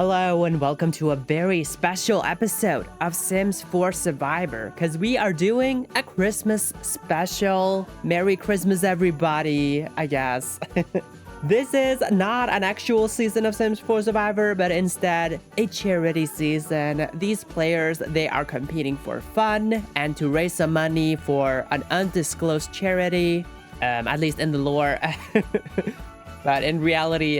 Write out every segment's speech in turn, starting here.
Hello and welcome to a very special episode of Sims 4 Survivor because we are doing a Christmas special. Merry Christmas, everybody, I guess. This is not an actual season of Sims 4 Survivor, but instead a charity season. These players, they are competing for fun and to raise some money for an undisclosed charity, at least in the lore. But in reality,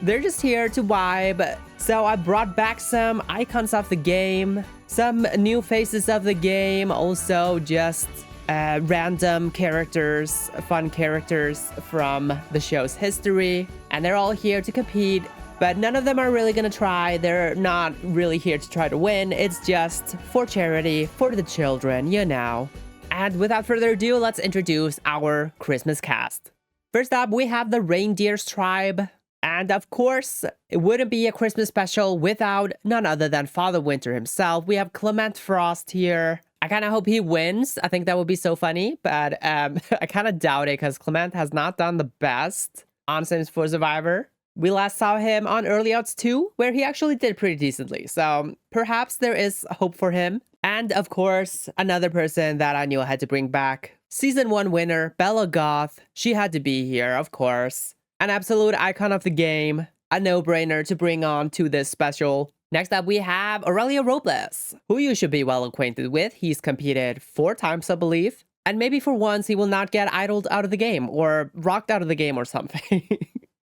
they're just here to vibe. So I brought back some icons of the game, some new faces of the game, also just random characters, fun characters from the show's history. And they're all here to compete, but none of them are really gonna try. They're not really here to try to win. It's just for charity, for the children, you know. And without further ado, let's introduce our Christmas cast. First up, we have the Reindeers tribe. And of course, it wouldn't be a Christmas special without none other than Father Winter himself. We have Clement Frost here. I kind of hope he wins. I think that would be so funny, but I kind of doubt it because Clement has not done the best on Sims 4 Survivor. We last saw him on Early Outs 2, where he actually did pretty decently. So perhaps there is hope for him. And of course, another person that I knew I had to bring back. Season 1 winner, Bella Goth. She had to be here, of course. An absolute icon of the game. A no-brainer to bring on to this special. Next up, we have Aurelio Robles, who you should be well acquainted with. He's competed 4 times, I believe. And maybe for once, he will not get idled out of the game or rocked out of the game or something.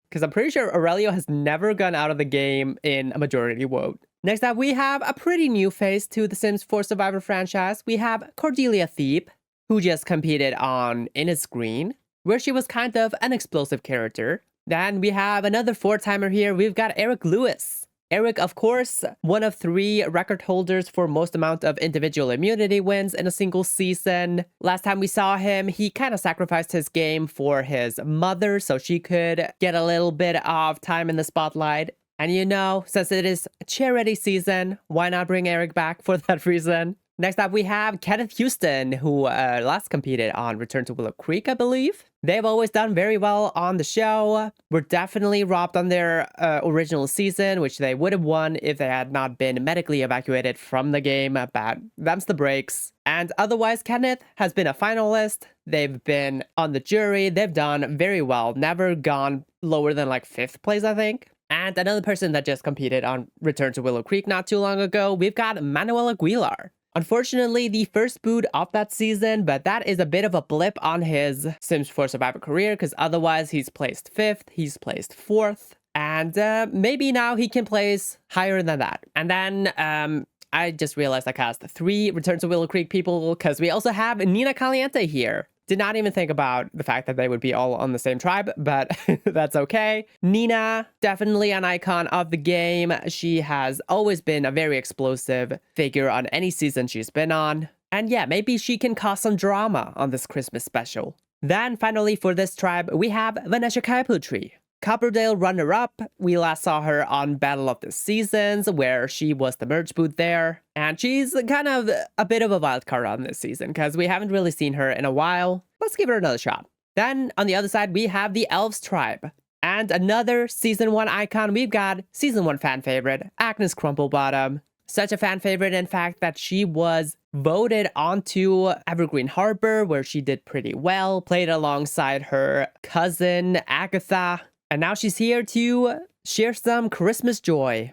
Because I'm pretty sure Aurelio has never gone out of the game in a majority vote. Next up, we have a pretty new face to the Sims 4 Survivor franchise. We have Cordelia Thebe, who just competed on Innis Green, where she was kind of an explosive character. Then we have another 4-timer here. We've got Eric Lewis. Eric, of course, one of 3 record holders for most amount of individual immunity wins in a single season. Last time we saw him, he kind of sacrificed his game for his mother so she could get a little bit of time in the spotlight. And you know, since it is charity season, why not bring Eric back for that reason? Next up, we have Kenneth Houston, who last competed on Return to Willow Creek, I believe. They've always done very well on the show. Were definitely robbed on their original season, which they would have won if they had not been medically evacuated from the game. But them's the breaks. And otherwise, Kenneth has been a finalist. They've been on the jury. They've done very well. Never gone lower than like 5th place, I think. And another person that just competed on Return to Willow Creek not too long ago, we've got Manuel Aguilar. Unfortunately, the first boot of that season, but that is a bit of a blip on his Sims 4 Survivor career, because otherwise he's placed 5th, he's placed 4th, and maybe now he can place higher than that. And then I just realized I cast 3 Return to Willow Creek people, because we also have Nina Caliente here. Did not even think about the fact that they would be all on the same tribe, but that's okay. Nina, definitely an icon of the game. She has always been a very explosive figure on any season she's been on. And yeah, maybe she can cause some drama on this Christmas special. Then finally for this tribe, we have Vanessa Kaiputri. Copperdale runner-up. We last saw her on Battle of the Seasons, where she was the merge boot there. And she's kind of a bit of a wild card on this season, because we haven't really seen her in a while. Let's give her another shot. Then, on the other side, we have the Elves tribe. And another Season 1 icon, we've got Season 1 fan favorite, Agnes Crumplebottom. Such a fan favorite, in fact, that she was voted onto Evergreen Harbor, where she did pretty well, played alongside her cousin, Agatha. And now she's here to share some Christmas joy.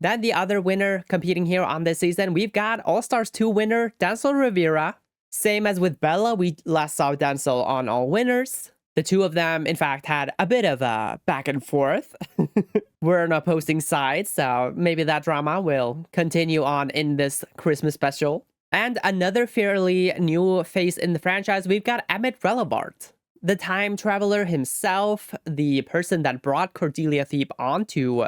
Then the other winner competing here on this season, we've got All-Stars 2 winner, Denzel Rivera. Same as with Bella, we last saw Denzel on All Winners. The two of them, in fact, had a bit of a back and forth. We're on opposing sides, so maybe that drama will continue on in this Christmas special. And another fairly new face in the franchise, we've got Emmett Relevart. The time traveler himself, the person that brought Cordelia Thebe onto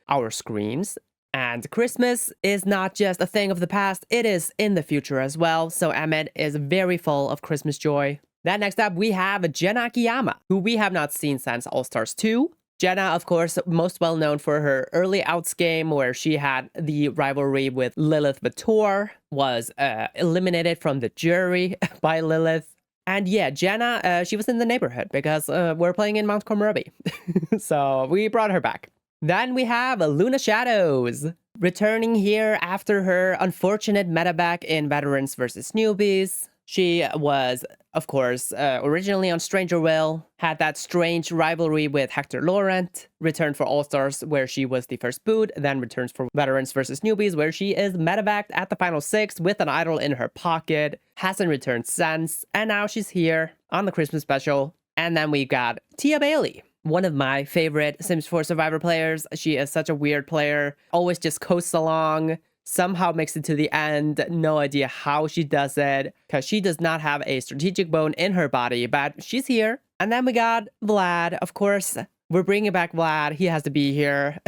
our screens. And Christmas is not just a thing of the past, it is in the future as well. So Emmett is very full of Christmas joy. Then next up, we have Jenna Akiyama, who we have not seen since All-Stars 2. Jenna, of course, most well known for her Early Outs game, where she had the rivalry with Lilith Vittor, was eliminated from the jury by Lilith. And yeah, Jenna, she was in the neighborhood because we're playing in Mount Komorebi. So we brought her back. Then we have Luna Shadows, returning here after her unfortunate medevac in Veterans versus Newbies. She was, of course, originally on Stranger Will, had that strange rivalry with Hector Laurent, returned for All-Stars where she was the first boot, then returns for Veterans versus Newbies where she is medevaced at the final 6 with an idol in her pocket, hasn't returned since, and now she's here on the Christmas special. And then we got Tia Bailey, one of my favorite Sims 4 Survivor players. She is such a weird player, always just coasts along, somehow makes it to the end. No idea how she does it, because she does not have a strategic bone in her body, but she's here. And then we got Vlad. Of course, we're bringing back Vlad. He has to be here.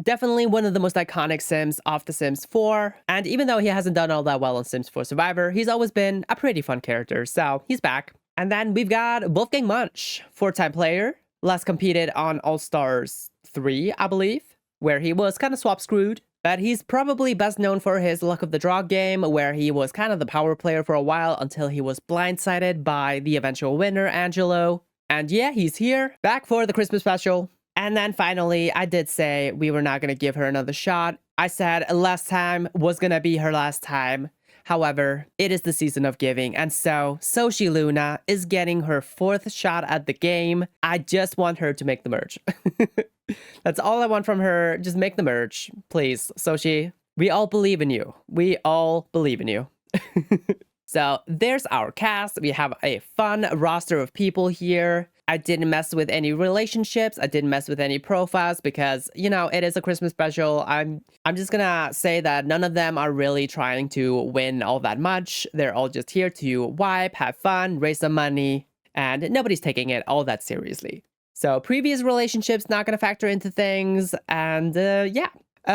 Definitely one of the most iconic Sims of The Sims 4. And even though he hasn't done all that well on Sims 4 Survivor, he's always been a pretty fun character, so he's back. And then we've got Wolfgang Munch, 4-time player. Last competed on All-Stars 3, I believe, where he was kind of swap screwed. But he's probably best known for his Luck of the Draw game, where he was kind of the power player for a while until he was blindsided by the eventual winner, Angelo. And yeah, he's here, back for the Christmas special. And then finally, I did say we were not going to give her another shot. I said last time was going to be her last time. However, it is the season of giving, and so Soshi Luna is getting her 4th shot at the game. I just want her to make the merge. That's all I want from her. Just make the merge, please, Soshi. We all believe in you. We all believe in you. So there's our cast. We have a fun roster of people here. I didn't mess with any relationships. I didn't mess with any profiles because, you know, it is a Christmas special. I'm just gonna say that none of them are really trying to win all that much. They're all just here to wipe, have fun, raise some money, and nobody's taking it all that seriously. So previous relationships not gonna factor into things, and yeah.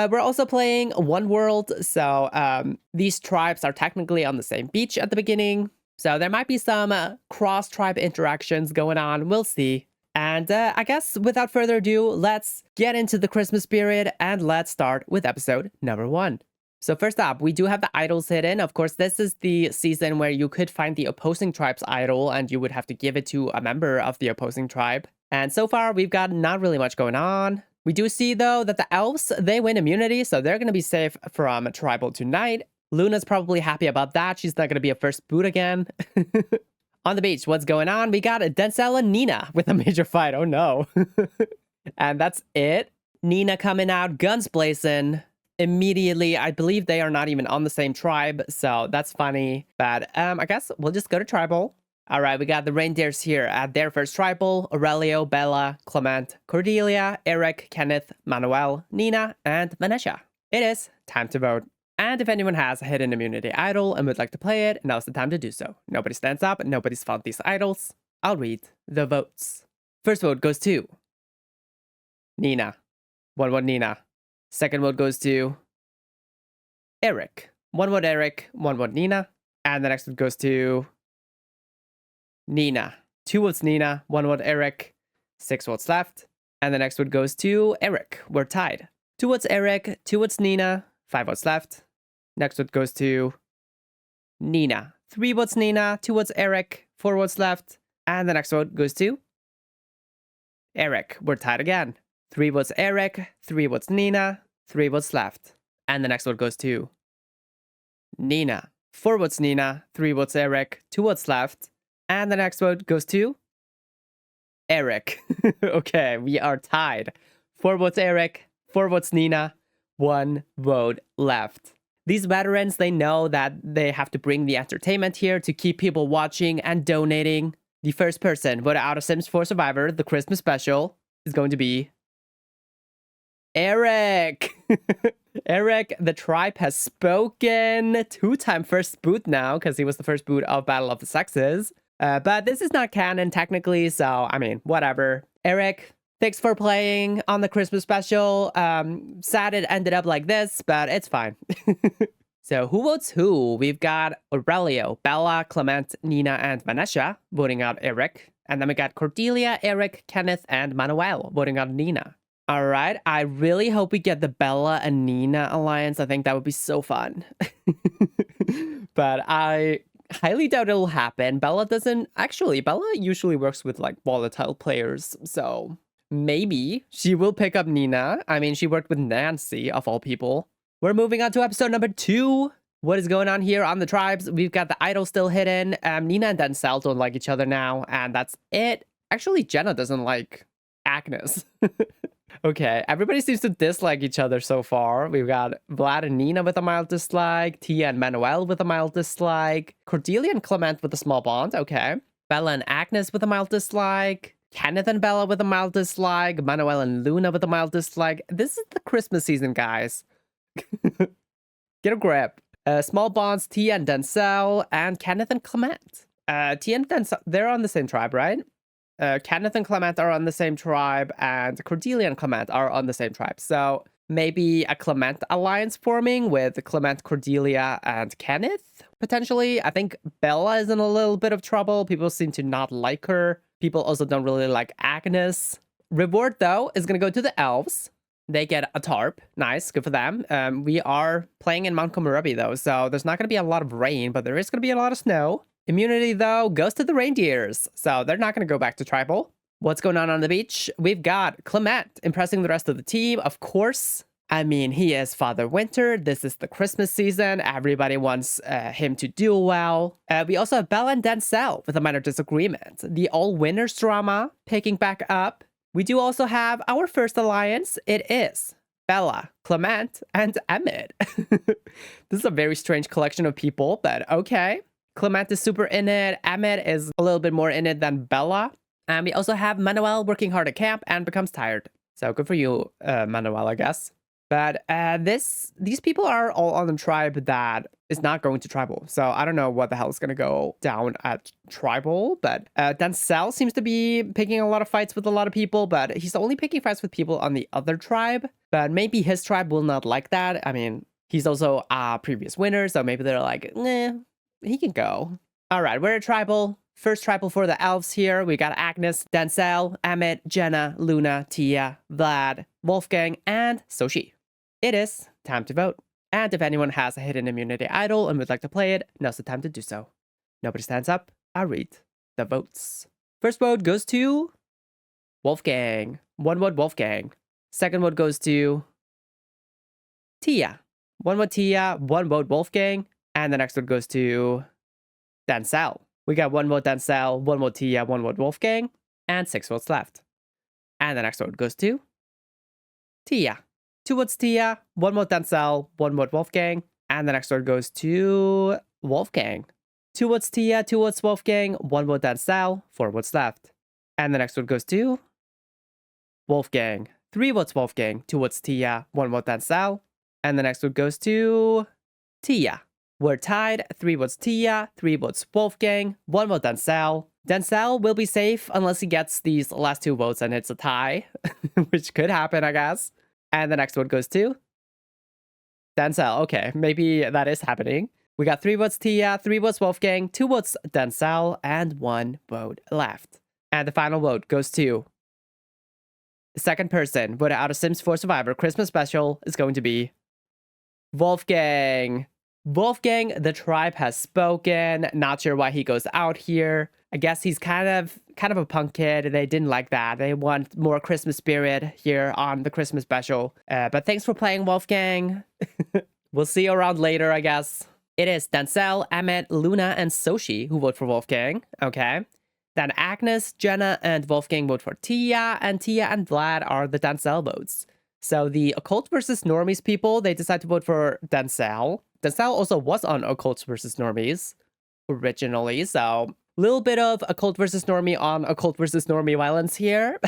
We're also playing One World, so these tribes are technically on the same beach at the beginning. So there might be some cross-tribe interactions going on. We'll see. And I guess without further ado, let's get into the Christmas spirit and let's start with episode number 1. So first up, we do have the idols hidden. Of course, this is the season where you could find the opposing tribe's idol and you would have to give it to a member of the opposing tribe. And so far, we've got not really much going on. We do see, though, that the elves, they win immunity, so they're going to be safe from tribal tonight. Luna's probably happy about that. She's not going to be a first boot again. On the beach, what's going on? We got Denzel and Nina with a major fight. Oh, no. And that's it. Nina coming out, guns blazing. Immediately, I believe they are not even on the same tribe, so that's funny. But I guess we'll just go to tribal. All right, we got the reindeers here at their first tribal. Aurelio, Bella, Clement, Cordelia, Eric, Kenneth, Manuel, Nina, and Vanessa. It is time to vote. And if anyone has a hidden immunity idol and would like to play it, now's the time to do so. Nobody stands up, nobody's found these idols. I'll read the votes. First vote goes to Nina. 1 vote Nina. Second vote goes to Eric. 1 vote Eric, 1 vote Nina. And the next vote goes to Nina. 2 votes Nina, 1 vote Eric, 6 votes left. And the next vote goes to Eric. We're tied. 2 votes Eric, 2 votes Nina, 5 votes left. Next vote goes to Nina. 3 votes Nina, 2 votes Eric, 4 votes left. And the next vote goes to Eric. We're tied again. 3 votes Eric, 3 votes Nina, 3 votes left. And the next vote goes to Nina. 4 votes Nina, 3 votes Eric, 2 votes left. And the next vote goes to Eric. Okay, we are tied. 4 votes Eric, 4 votes Nina, 1 vote left. These veterans, they know that they have to bring the entertainment here to keep people watching and donating. The first person voted out of Sims 4 Survivor, the Christmas special, is going to be Eric. Eric, the tribe has spoken. 2-time first boot now, because he was the first boot of Battle of the Sexes. But this is not canon technically, so I mean, whatever. Eric, thanks for playing on the Christmas special. Sad it ended up like this, but it's fine. So who votes who? We've got Aurelio, Bella, Clement, Nina, and Vanessa voting out Eric. And then we got Cordelia, Eric, Kenneth, and Manuel voting out Nina. All right, I really hope we get the Bella and Nina alliance. I think that would be so fun. But I highly doubt it'll happen. Bella usually works with like volatile players, so maybe she will pick up Nina. I mean, she worked with Nancy, of all people. We're moving on to episode number 2. What is going on here on the tribes? We've got the idol still hidden. Nina and Denzel don't like each other now, and that's it. Actually, Jenna doesn't like Agnes. Okay, everybody seems to dislike each other so far. We've got Vlad and Nina with a mild dislike, Tia and Manuel with a mild dislike, Cordelia and Clement with a small bond, okay. Bella and Agnes with a mild dislike, Kenneth and Bella with a mild dislike, Manuel and Luna with a mild dislike. This is the Christmas season, guys. Get a grip. Small bonds, Tia and Denzel, and Kenneth and Clement. Tia and Denzel, they're on the same tribe, right? Kenneth and Clement are on the same tribe, and Cordelia and Clement are on the same tribe. So maybe a Clement alliance forming with Clement, Cordelia, and Kenneth, potentially. I think Bella is in a little bit of trouble. People seem to not like her. People also don't really like Agnes. Reward, though, is going to go to the elves. They get a tarp. Nice, good for them. We are playing in Mount Komorebi, though, so there's not going to be a lot of rain, but there is going to be a lot of snow. Immunity, though, goes to the reindeers, so they're not going to go back to tribal. What's going on the beach? We've got Clement impressing the rest of the team, of course. I mean, he is Father Winter. This is the Christmas season. Everybody wants him to do well. We also have Bella and Denzel with a minor disagreement. The all-winners drama picking back up. We do also have our first alliance. It is Bella, Clement, and Emmett. This is a very strange collection of people, but okay. Clement is super in it. Emmett is a little bit more in it than Bella. And we also have Manuel working hard at camp and becomes tired. So good for you, Manuel, I guess. But these people are all on the tribe that is not going to tribal. So I don't know what the hell is going to go down at tribal. But Denzel seems to be picking a lot of fights with a lot of people. But he's only picking fights with people on the other tribe. But maybe his tribe will not like that. I mean, he's also a previous winner. So maybe they're like, nah, he can go. All right, we're at tribal. First tribal for the elves here. We got Agnes, Denzel, Emmett, Jenna, Luna, Tia, Vlad, Wolfgang, and Soshi. It is time to vote. And if anyone has a hidden immunity idol and would like to play it, now's the time to do so. Nobody stands up. I'll read the votes. First vote goes to Wolfgang. 1 vote Wolfgang. Second vote goes to Tia. 1 vote Tia, 1 vote Wolfgang. And the next vote goes to Denzel. We got 1 vote Denzel, 1 vote Tia, 1 vote Wolfgang, and 6 votes left. And the next vote goes to Tia. 2 votes Tia, 1 vote Denzel, 1 vote Wolfgang, and the next vote goes to Wolfgang. 2 votes Tia, 2 votes Wolfgang, 1 vote Denzel, 4 votes left. And the next vote goes to Wolfgang. 3 votes Wolfgang, 2 votes Tia, 1 vote Denzel, and the next vote goes to Tia. We're tied, 3 votes Tia, 3 votes Wolfgang, 1 vote Denzel. Denzel will be safe unless he gets these last 2 votes and it's a tie, which could happen, I guess. And the next vote goes to Denzel. Okay, maybe that is happening. We got 3 votes Tia, 3 votes Wolfgang, 2 votes Denzel, and 1 vote left. And the final vote goes to the second person voted out of Sims 4 Survivor Christmas Special is going to be Wolfgang. Wolfgang, the tribe has spoken. Not sure why he goes out here. I guess he's kind of a punk kid. They didn't like that. They want more Christmas spirit here on the Christmas special. But thanks for playing, Wolfgang. We'll see you around later, I guess. It is Denzel, Emmett, Luna, and Soshi who vote for Wolfgang. Okay. Then Agnes, Jenna, and Wolfgang vote for Tia, and Tia and Vlad are the Denzel votes. So the Occult versus Normies people, they decide to vote for Denzel. Denzel also was on Occult versus Normies originally, so a little bit of Occult versus Normie on Occult versus Normie violence here.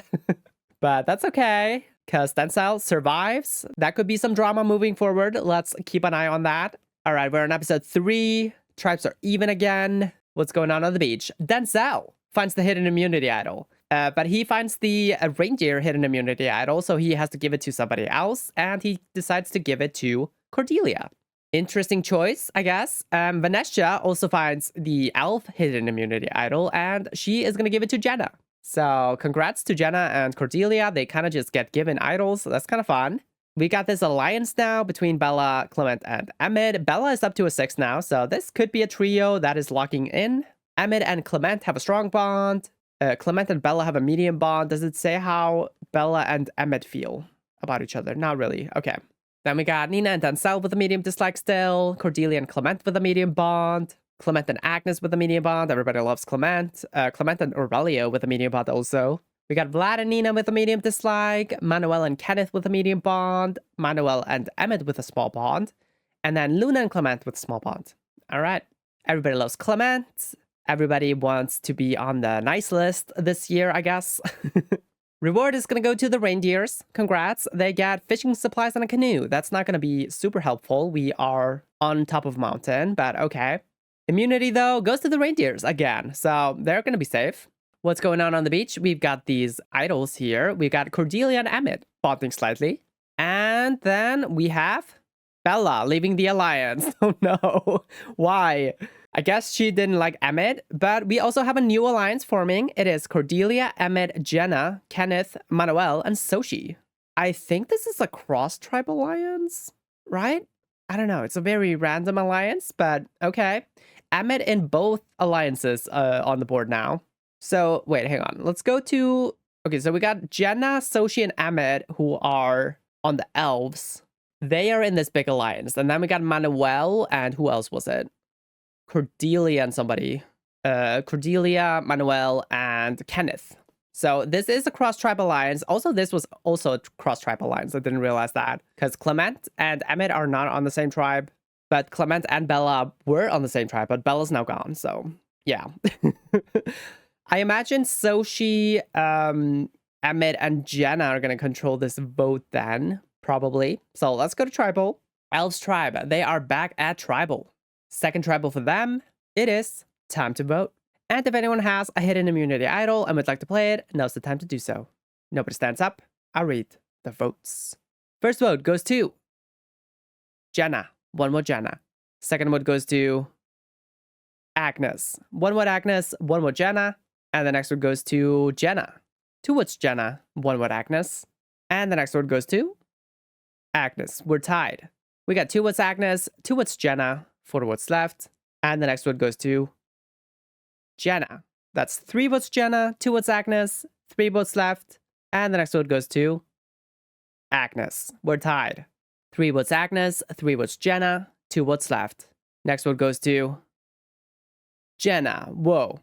But that's okay, because Denzel survives. That could be some drama moving forward. Let's keep an eye on that. All right, we're on episode 3. Tribes are even again. What's going on the beach? Denzel finds the hidden immunity idol. But he finds the reindeer hidden immunity idol, so he has to give it to somebody else, and he decides to give it to Cordelia. Interesting choice, I guess. Vanessa also finds the elf hidden immunity idol, and she is going to give it to Jenna. So congrats to Jenna and Cordelia. They kind of just get given idols, so that's kind of fun. We got this alliance now between Bella, Clement, and Emmett. Bella is up to a 6 now, so this could be a trio that is locking in. Emmett and Clement have a strong bond. Clement and Bella have a medium bond. Does it say how Bella and Emmett feel about each other? Not really. Okay. Then we got Nina and Denzel with a medium dislike still. Cordelia and Clement with a medium bond. Clement and Agnes with a medium bond. Everybody loves Clement. Clement and Aurelio with a medium bond also. We got Vlad and Nina with a medium dislike. Manuel and Kenneth with a medium bond. Manuel and Emmett with a small bond. And then Luna and Clement with a small bond. All right. Everybody loves Clement. Everybody wants to be on the nice list this year, I guess. Reward is going to go to the reindeers. Congrats. They get fishing supplies and a canoe. That's not going to be super helpful. We are on top of a mountain, but okay. Immunity, though, goes to the reindeers again. So they're going to be safe. What's going on the beach? We've got these idols here. We've got Cordelia and Emmett bonding slightly. And then we have Bella leaving the alliance. Oh no. Why? I guess she didn't like Emmett, but we also have a new alliance forming. It is Cordelia, Emmett, Jenna, Kenneth, Manuel, and Sochi. I think this is a cross-tribe alliance, right? I don't know. It's a very random alliance, but okay. Emmett in both alliances on the board now. So wait, hang on. Let's go to... Okay, so we got Jenna, Sochi, and Emmett who are on the elves. They are in this big alliance. And then we got Manuel and who else was it? Cordelia and somebody. Cordelia, Manuel, and Kenneth. So this is a cross-tribe alliance. Also, this was also a cross-tribe alliance. I didn't realize that. Because Clement and Emmett are not on the same tribe. But Clement and Bella were on the same tribe. But Bella's now gone. So, yeah. I imagine Sochi, Emmett, and Jenna are going to control this vote then. Probably. So let's go to tribal. Elves tribe. They are back at tribal. Second tribal for them, it is time to vote. And if anyone has a hidden immunity idol and would like to play it, now's the time to do so. Nobody stands up. I'll read the votes. First vote goes to Jenna. One vote Jenna. Second vote goes to Agnes. One vote Agnes, one vote Jenna. And the next vote goes to Jenna. Two votes Jenna, one vote Agnes. And the next vote goes to Agnes. We're tied. We got 2 votes Agnes, 2 votes Jenna. 4 votes left. And the next vote goes to Jenna. That's 3 votes Jenna, 2 votes Agnes, 3 votes left. And the next vote goes to Agnes. We're tied. 3 votes Agnes, 3 votes Jenna, 2 votes left. Next vote goes to Jenna. Whoa.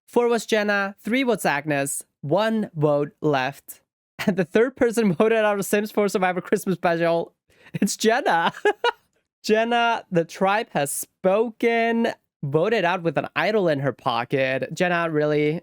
4 votes Jenna, 3 votes Agnes, 1 vote left. And the third person voted out of Sims 4 Survivor Christmas Special. It's Jenna. Jenna, the tribe has spoken, voted out with an idol in her pocket. Jenna, really?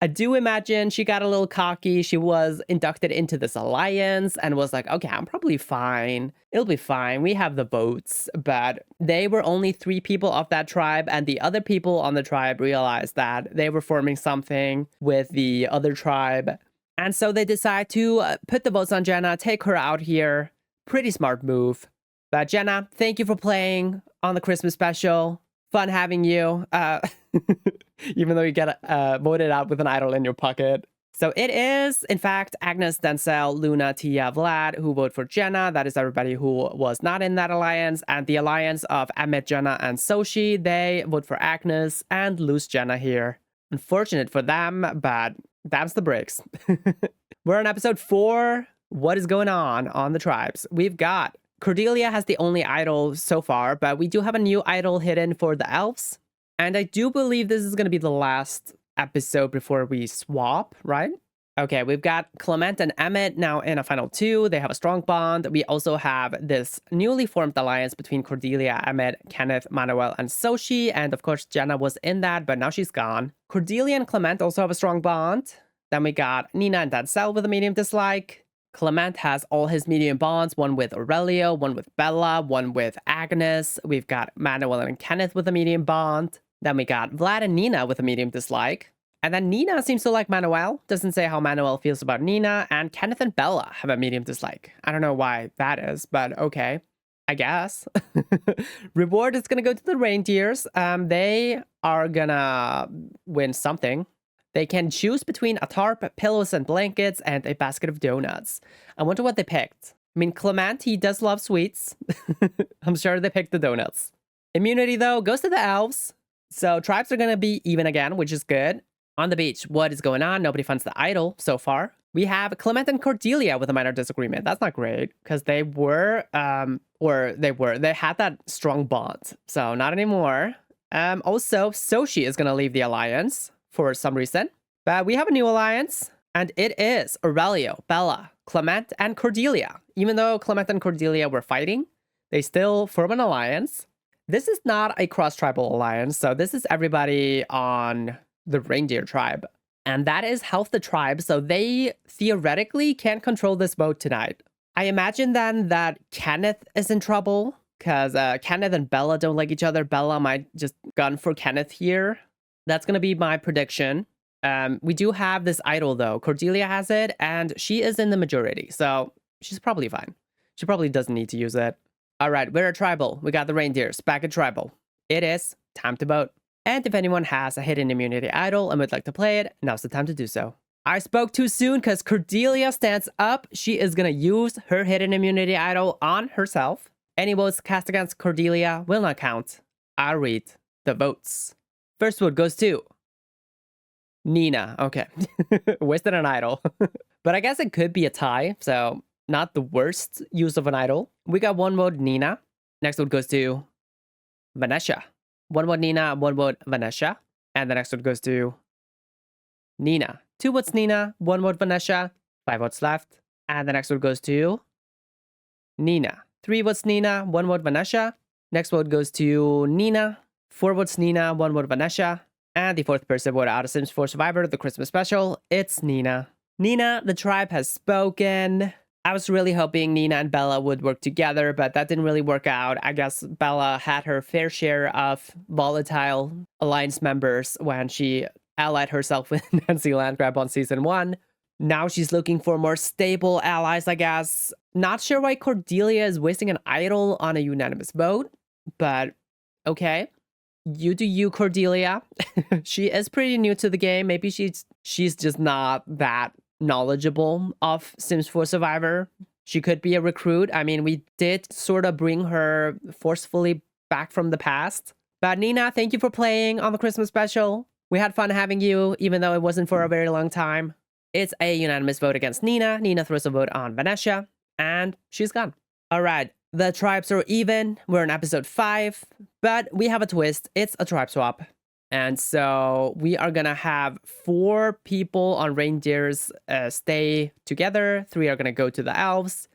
I do imagine she got a little cocky. She was inducted into this alliance and was like, okay, I'm probably fine. It'll be fine. We have the votes. But they were only 3 people of that tribe. And the other people on the tribe realized that they were forming something with the other tribe. And so they decide to put the votes on Jenna, take her out here. Pretty smart move. But Jenna, thank you for playing on the Christmas special. Fun having you. Even though you get voted out with an idol in your pocket. So it is, in fact, Agnes, Denzel, Luna, Tia, Vlad who vote for Jenna. That is everybody who was not in that alliance. And the alliance of Emmett, Jenna, and Sochi, they vote for Agnes and lose Jenna here. Unfortunate for them, but that's the breaks. We're on episode 4. What is going on the tribes? We've got Cordelia has the only idol so far, but we do have a new idol hidden for the elves. And I do believe this is going to be the last episode before we swap, right? Okay, we've got Clement and Emmett now in a final 2. They have a strong bond. We also have this newly formed alliance between Cordelia, Emmett, Kenneth, Manuel, and Sochi. And of course, Jenna was in that, but now she's gone. Cordelia and Clement also have a strong bond. Then we got Nina and Denzel with a medium dislike. Clement has all his medium bonds, one with Aurelio, one with Bella, one with Agnes. We've got Manuel and Kenneth with a medium bond. Then we got Vlad and Nina with a medium dislike. And then Nina seems to like Manuel. Doesn't say how Manuel feels about Nina. And Kenneth and Bella have a medium dislike. I don't know why that is, but okay. I guess. Reward is going to go to the reindeers. They are going to win something. They can choose between a tarp, pillows and blankets, and a basket of donuts. I wonder what they picked. I mean, Clement, he does love sweets. I'm sure they picked the donuts. Immunity, though, goes to the elves. So tribes are going to be even again, which is good. On the beach, what is going on? Nobody funds the idol so far. We have Clement and Cordelia with a minor disagreement. That's not great because they had that strong bond. So not anymore. Also, Soshi is going to leave the alliance for some reason. But we have a new alliance, and it is Aurelio, Bella, Clement, and Cordelia. Even though Clement and Cordelia were fighting, they still form an alliance. This is not a cross-tribal alliance, so this is everybody on the reindeer tribe. And that is half the tribe, so they theoretically can't control this boat tonight. I imagine then that Kenneth is in trouble, because Kenneth and Bella don't like each other. Bella might just gun for Kenneth here. That's going to be my prediction. We do have this idol, though. Cordelia has it, and she is in the majority, so she's probably fine. She probably doesn't need to use it. All right, we're a tribal. We got the reindeers back at tribal. It is time to vote. And if anyone has a hidden immunity idol and would like to play it, now's the time to do so. I spoke too soon because Cordelia stands up. She is going to use her hidden immunity idol on herself. Any votes cast against Cordelia will not count. I'll read the votes. First vote goes to Nina. Okay. Wasted an idol. But I guess it could be a tie, so not the worst use of an idol. We got one vote Nina. Next vote goes to Vanessa. One vote Nina, one vote Vanessa. And the next one goes to Nina. 2 votes Nina, 1 vote Vanessa. 5 votes left. And the next one goes to Nina. 3 votes Nina, 1 vote Vanessa. Next vote goes to Nina. 4 votes Nina, 1 vote Vanessa. And the 4th person voted out of Sims 4 Survivor, the Christmas special. It's Nina. Nina, the tribe has spoken. I was really hoping Nina and Bella would work together, but that didn't really work out. I guess Bella had her fair share of volatile alliance members when she allied herself with Nancy Landgrab on season 1. Now she's looking for more stable allies, I guess. Not sure why Cordelia is wasting an idol on a unanimous vote, but okay. You do you, Cordelia. She is pretty new to the game. Maybe she's just not that knowledgeable of Sims 4 Survivor. She could be a recruit. I mean, we did sort of bring her forcefully back from the past. But Nina, thank you for playing on the Christmas special. We had fun having you, even though it wasn't for a very long time. It's a unanimous vote against Nina. Nina throws a vote on Vanessa, and she's gone. All right, the tribes are even. We're in episode 5, but we have a twist. It's a tribe swap. And so we are going to have 4 people on reindeers stay together. 3 are going to go to the elves,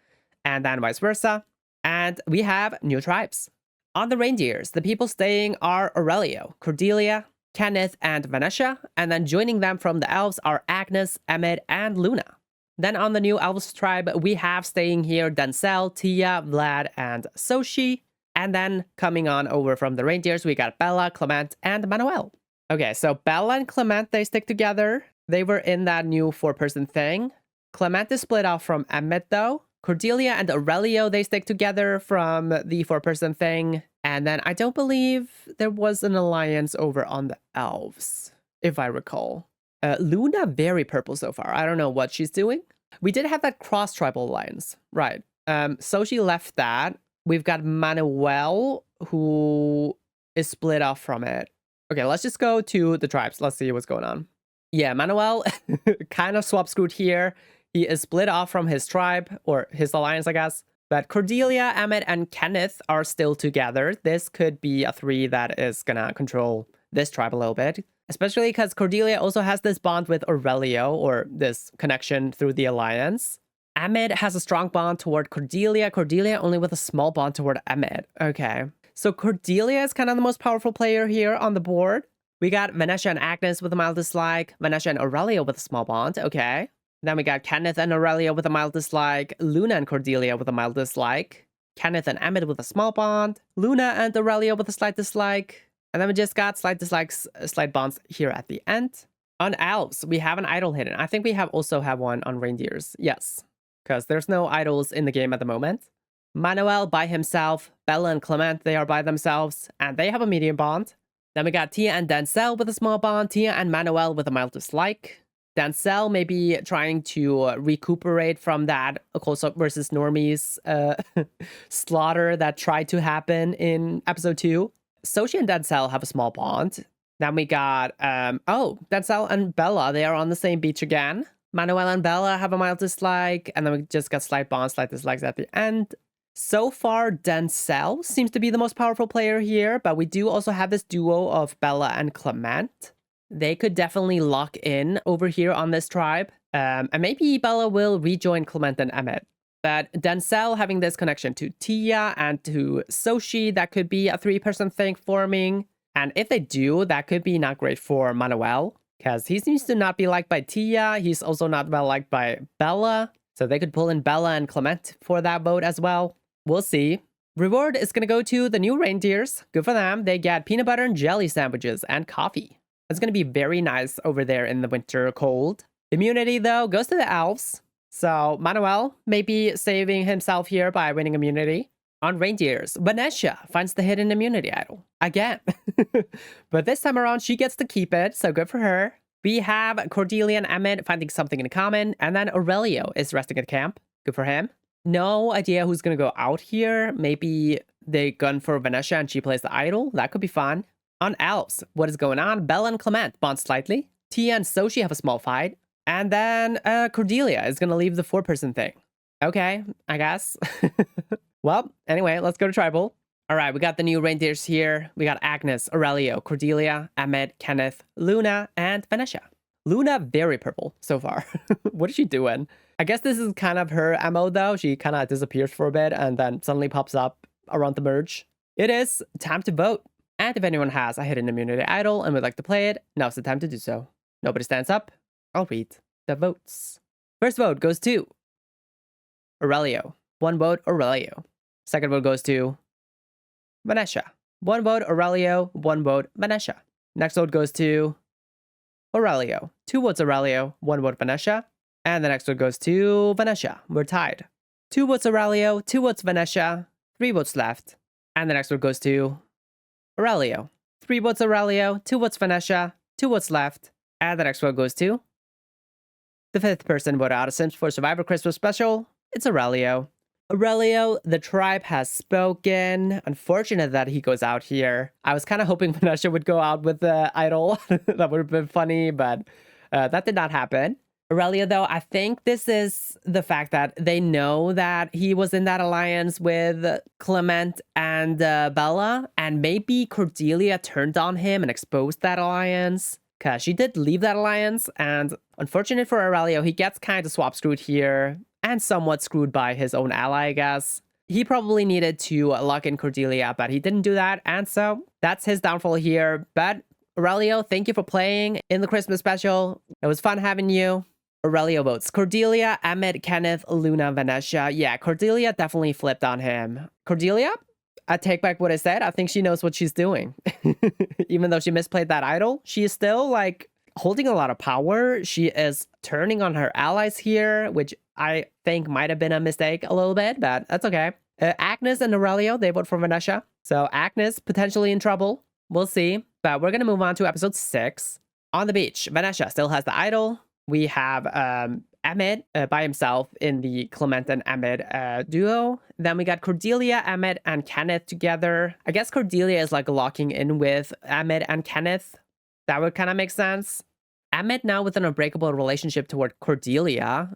and then vice versa. And we have new tribes. On the reindeers, the people staying are Aurelio, Cordelia, Kenneth, and Vanessa. And then joining them from the elves are Agnes, Emmett, and Luna. Then on the new elves tribe, we have staying here Denzel, Tia, Vlad, and Soshi. And then coming on over from the reindeers, we got Bella, Clement, and Manuel. Okay, so Bella and Clement, they stick together. They were in that new 4-person thing. Clement is split off from Emmett, though. Cordelia and Aurelio, they stick together from the 4-person thing. And then I don't believe there was an alliance over on the elves, if I recall. Luna, very purple so far. I don't know what she's doing. We did have that cross-tribal alliance, right? So she left that. We've got Manuel, who is split off from it. Okay, let's just go to the tribes. Let's see what's going on. Yeah, Manuel kind of swap screwed here. He is split off from his tribe, or his alliance, I guess. But Cordelia, Emmett, and Kenneth are still together. This could be a 3 that is gonna control this tribe a little bit. Especially because Cordelia also has this bond with Aurelio, or this connection through the alliance. Emmett has a strong bond toward Cordelia. Cordelia only with a small bond toward Emmett. Okay. So Cordelia is kind of the most powerful player here on the board. We got Vanessa and Agnes with a mild dislike. Vanessa and Aurelio with a small bond. Okay. Then we got Kenneth and Aurelio with a mild dislike. Luna and Cordelia with a mild dislike. Kenneth and Emmett with a small bond. Luna and Aurelio with a slight dislike. And then we just got slight dislikes, slight bonds here at the end. On elves, we have an idol hidden. I think we also have one on reindeers. Yes. Because there's no idols in the game at the moment. Manuel by himself, Bella and Clement, they are by themselves, and they have a medium bond. Then we got Tia and Denzel with a small bond, Tia and Manuel with a mild dislike. Denzel may be trying to recuperate from that Close-Up versus Normies slaughter that tried to happen in episode 2. Soshi and Denzel have a small bond. Then we got, oh, Denzel and Bella. They are on the same beach again. Manuel and Bella have a mild dislike. And then we just got slight bonds, slight dislikes at the end. So far, Denzel seems to be the most powerful player here, but we do also have this duo of Bella and Clement. They could definitely lock in over here on this tribe. And maybe Bella will rejoin Clement and Emmett. But Denzel having this connection to Tia and to Soshi, that could be a 3-person thing forming. And if they do, that could be not great for Manuel, because he seems to not be liked by Tia. He's also not well liked by Bella. So they could pull in Bella and Clement for that vote as well. We'll see. Reward is going to go to the new reindeers. Good for them. They get peanut butter and jelly sandwiches and coffee. It's going to be very nice over there in the winter cold. Immunity, though, goes to the elves. So Manuel may be saving himself here by winning immunity. On reindeers, Vanessa finds the hidden immunity idol. Again. But this time around, she gets to keep it, so good for her. We have Cordelia and Emmett finding something in common, and then Aurelio is resting at camp. Good for him. No idea who's going to go out here. Maybe they gun for Vanessa and she plays the idol. That could be fun. On elves, what is going on? Bella and Clement bond slightly. Tia and Soshi have a small fight. And then Cordelia is going to leave the 4-person thing. Okay, I guess. Well, anyway, let's go to tribal. All right, we got the new reindeers here. We got Agnes, Aurelio, Cordelia, Emmett, Kenneth, Luna, and Vanessa. Luna, very purple so far. What is she doing? I guess this is kind of her MO though. She kind of disappears for a bit and then suddenly pops up around the merge. It is time to vote. And if anyone has a hidden immunity idol and would like to play it, now's the time to do so. Nobody stands up. I'll read the votes. First vote goes to Aurelio. 1 vote, Aurelio. Second vote goes to Vanessa. 1 vote, Aurelio. 1 vote, Vanessa. Next vote goes to Aurelio. 2 votes, Aurelio. 1 vote, Vanessa. And the next vote goes to Vanessa. We're tied. 2 votes, Aurelio. 2 votes, Vanessa. 3 votes left. And the next vote goes to Aurelio. 3 votes, Aurelio. 2 votes, Vanessa. 2 votes left. And the next vote goes to the 5th person voted out of Sims 4 Survivor Christmas Special. It's Aurelio. Aurelio, the tribe has spoken. Unfortunate that he goes out here. I was kind of hoping Vanessa would go out with the idol. That would have been funny, but that did not happen. Aurelio, though, I think this is the fact that they know that he was in that alliance with Clement and Bella, and maybe Cordelia turned on him and exposed that alliance, because she did leave that alliance, and unfortunate for Aurelio, he gets kind of swap screwed here, and somewhat screwed by his own ally, I guess. He probably needed to lock in Cordelia, but he didn't do that, and so that's his downfall here. But Aurelio, thank you for playing in the Christmas special. It was fun having you. Aurelio votes Cordelia, Emmett, Kenneth, Luna, Vanessa. Yeah, Cordelia definitely flipped on him. Cordelia, I take back what I said. I think she knows what she's doing. Even though she misplayed that idol, she is still like holding a lot of power. She is turning on her allies here, which I think might have been a mistake a little bit, but that's okay. Agnes and Aurelio, they vote for Vanessa. So Agnes potentially in trouble. We'll see. But we're going to move on to episode 6. On the beach, Vanessa still has the idol. We have Emmett by himself in the Clement and Emmett duo. Then we got Cordelia, Emmett, and Kenneth together. I guess Cordelia is like locking in with Emmett and Kenneth. That would kind of make sense. Emmett now with an unbreakable relationship toward Cordelia.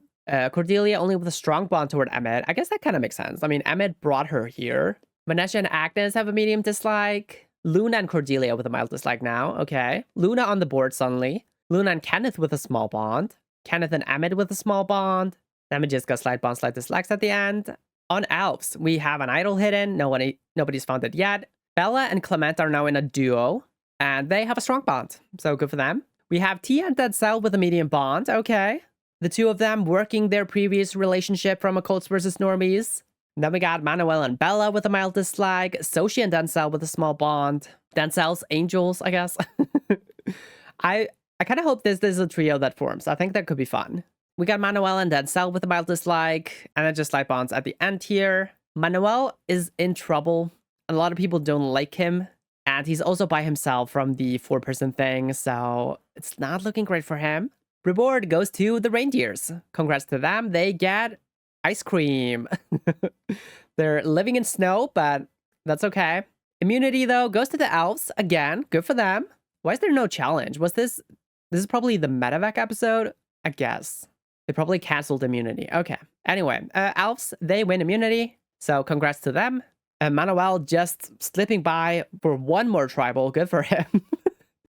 Cordelia only with a strong bond toward Emmett. I guess that kind of makes sense. I mean, Emmett brought her here. Vanessa and Agnes have a medium dislike. Luna and Cordelia with a mild dislike now. Okay. Luna on the board suddenly. Luna and Kenneth with a small bond. Kenneth and Emmett with a small bond. Then we just got slight bond, slight dislikes at the end. On elves, we have an idol hidden. Nobody's found it yet. Bella and Clement are now in a duo. And they have a strong bond. So good for them. We have Tia and Denzel with a medium bond. Okay. The two of them working their previous relationship from Occults versus Normies. Then we got Manuel and Bella with a mild dislike. Soshi and Denzel with a small bond. Denzel's angels, I guess. I kind of hope this is a trio that forms. I think that could be fun. We got Manuel and Denzel with a mild dislike. And then just slight bonds at the end here. Manuel is in trouble. A lot of people don't like him. And he's also by himself from the 4-person thing. So it's not looking great for him. Reward goes to the reindeers. Congrats to them. They get ice cream. They're living in snow, but that's okay. Immunity, though, goes to the elves. Again, good for them. Why is there no challenge? This is probably the medevac episode? I guess. They probably canceled immunity. Okay. Anyway, elves, they win immunity. So congrats to them. Manuel just slipping by for one more tribal. Good for him.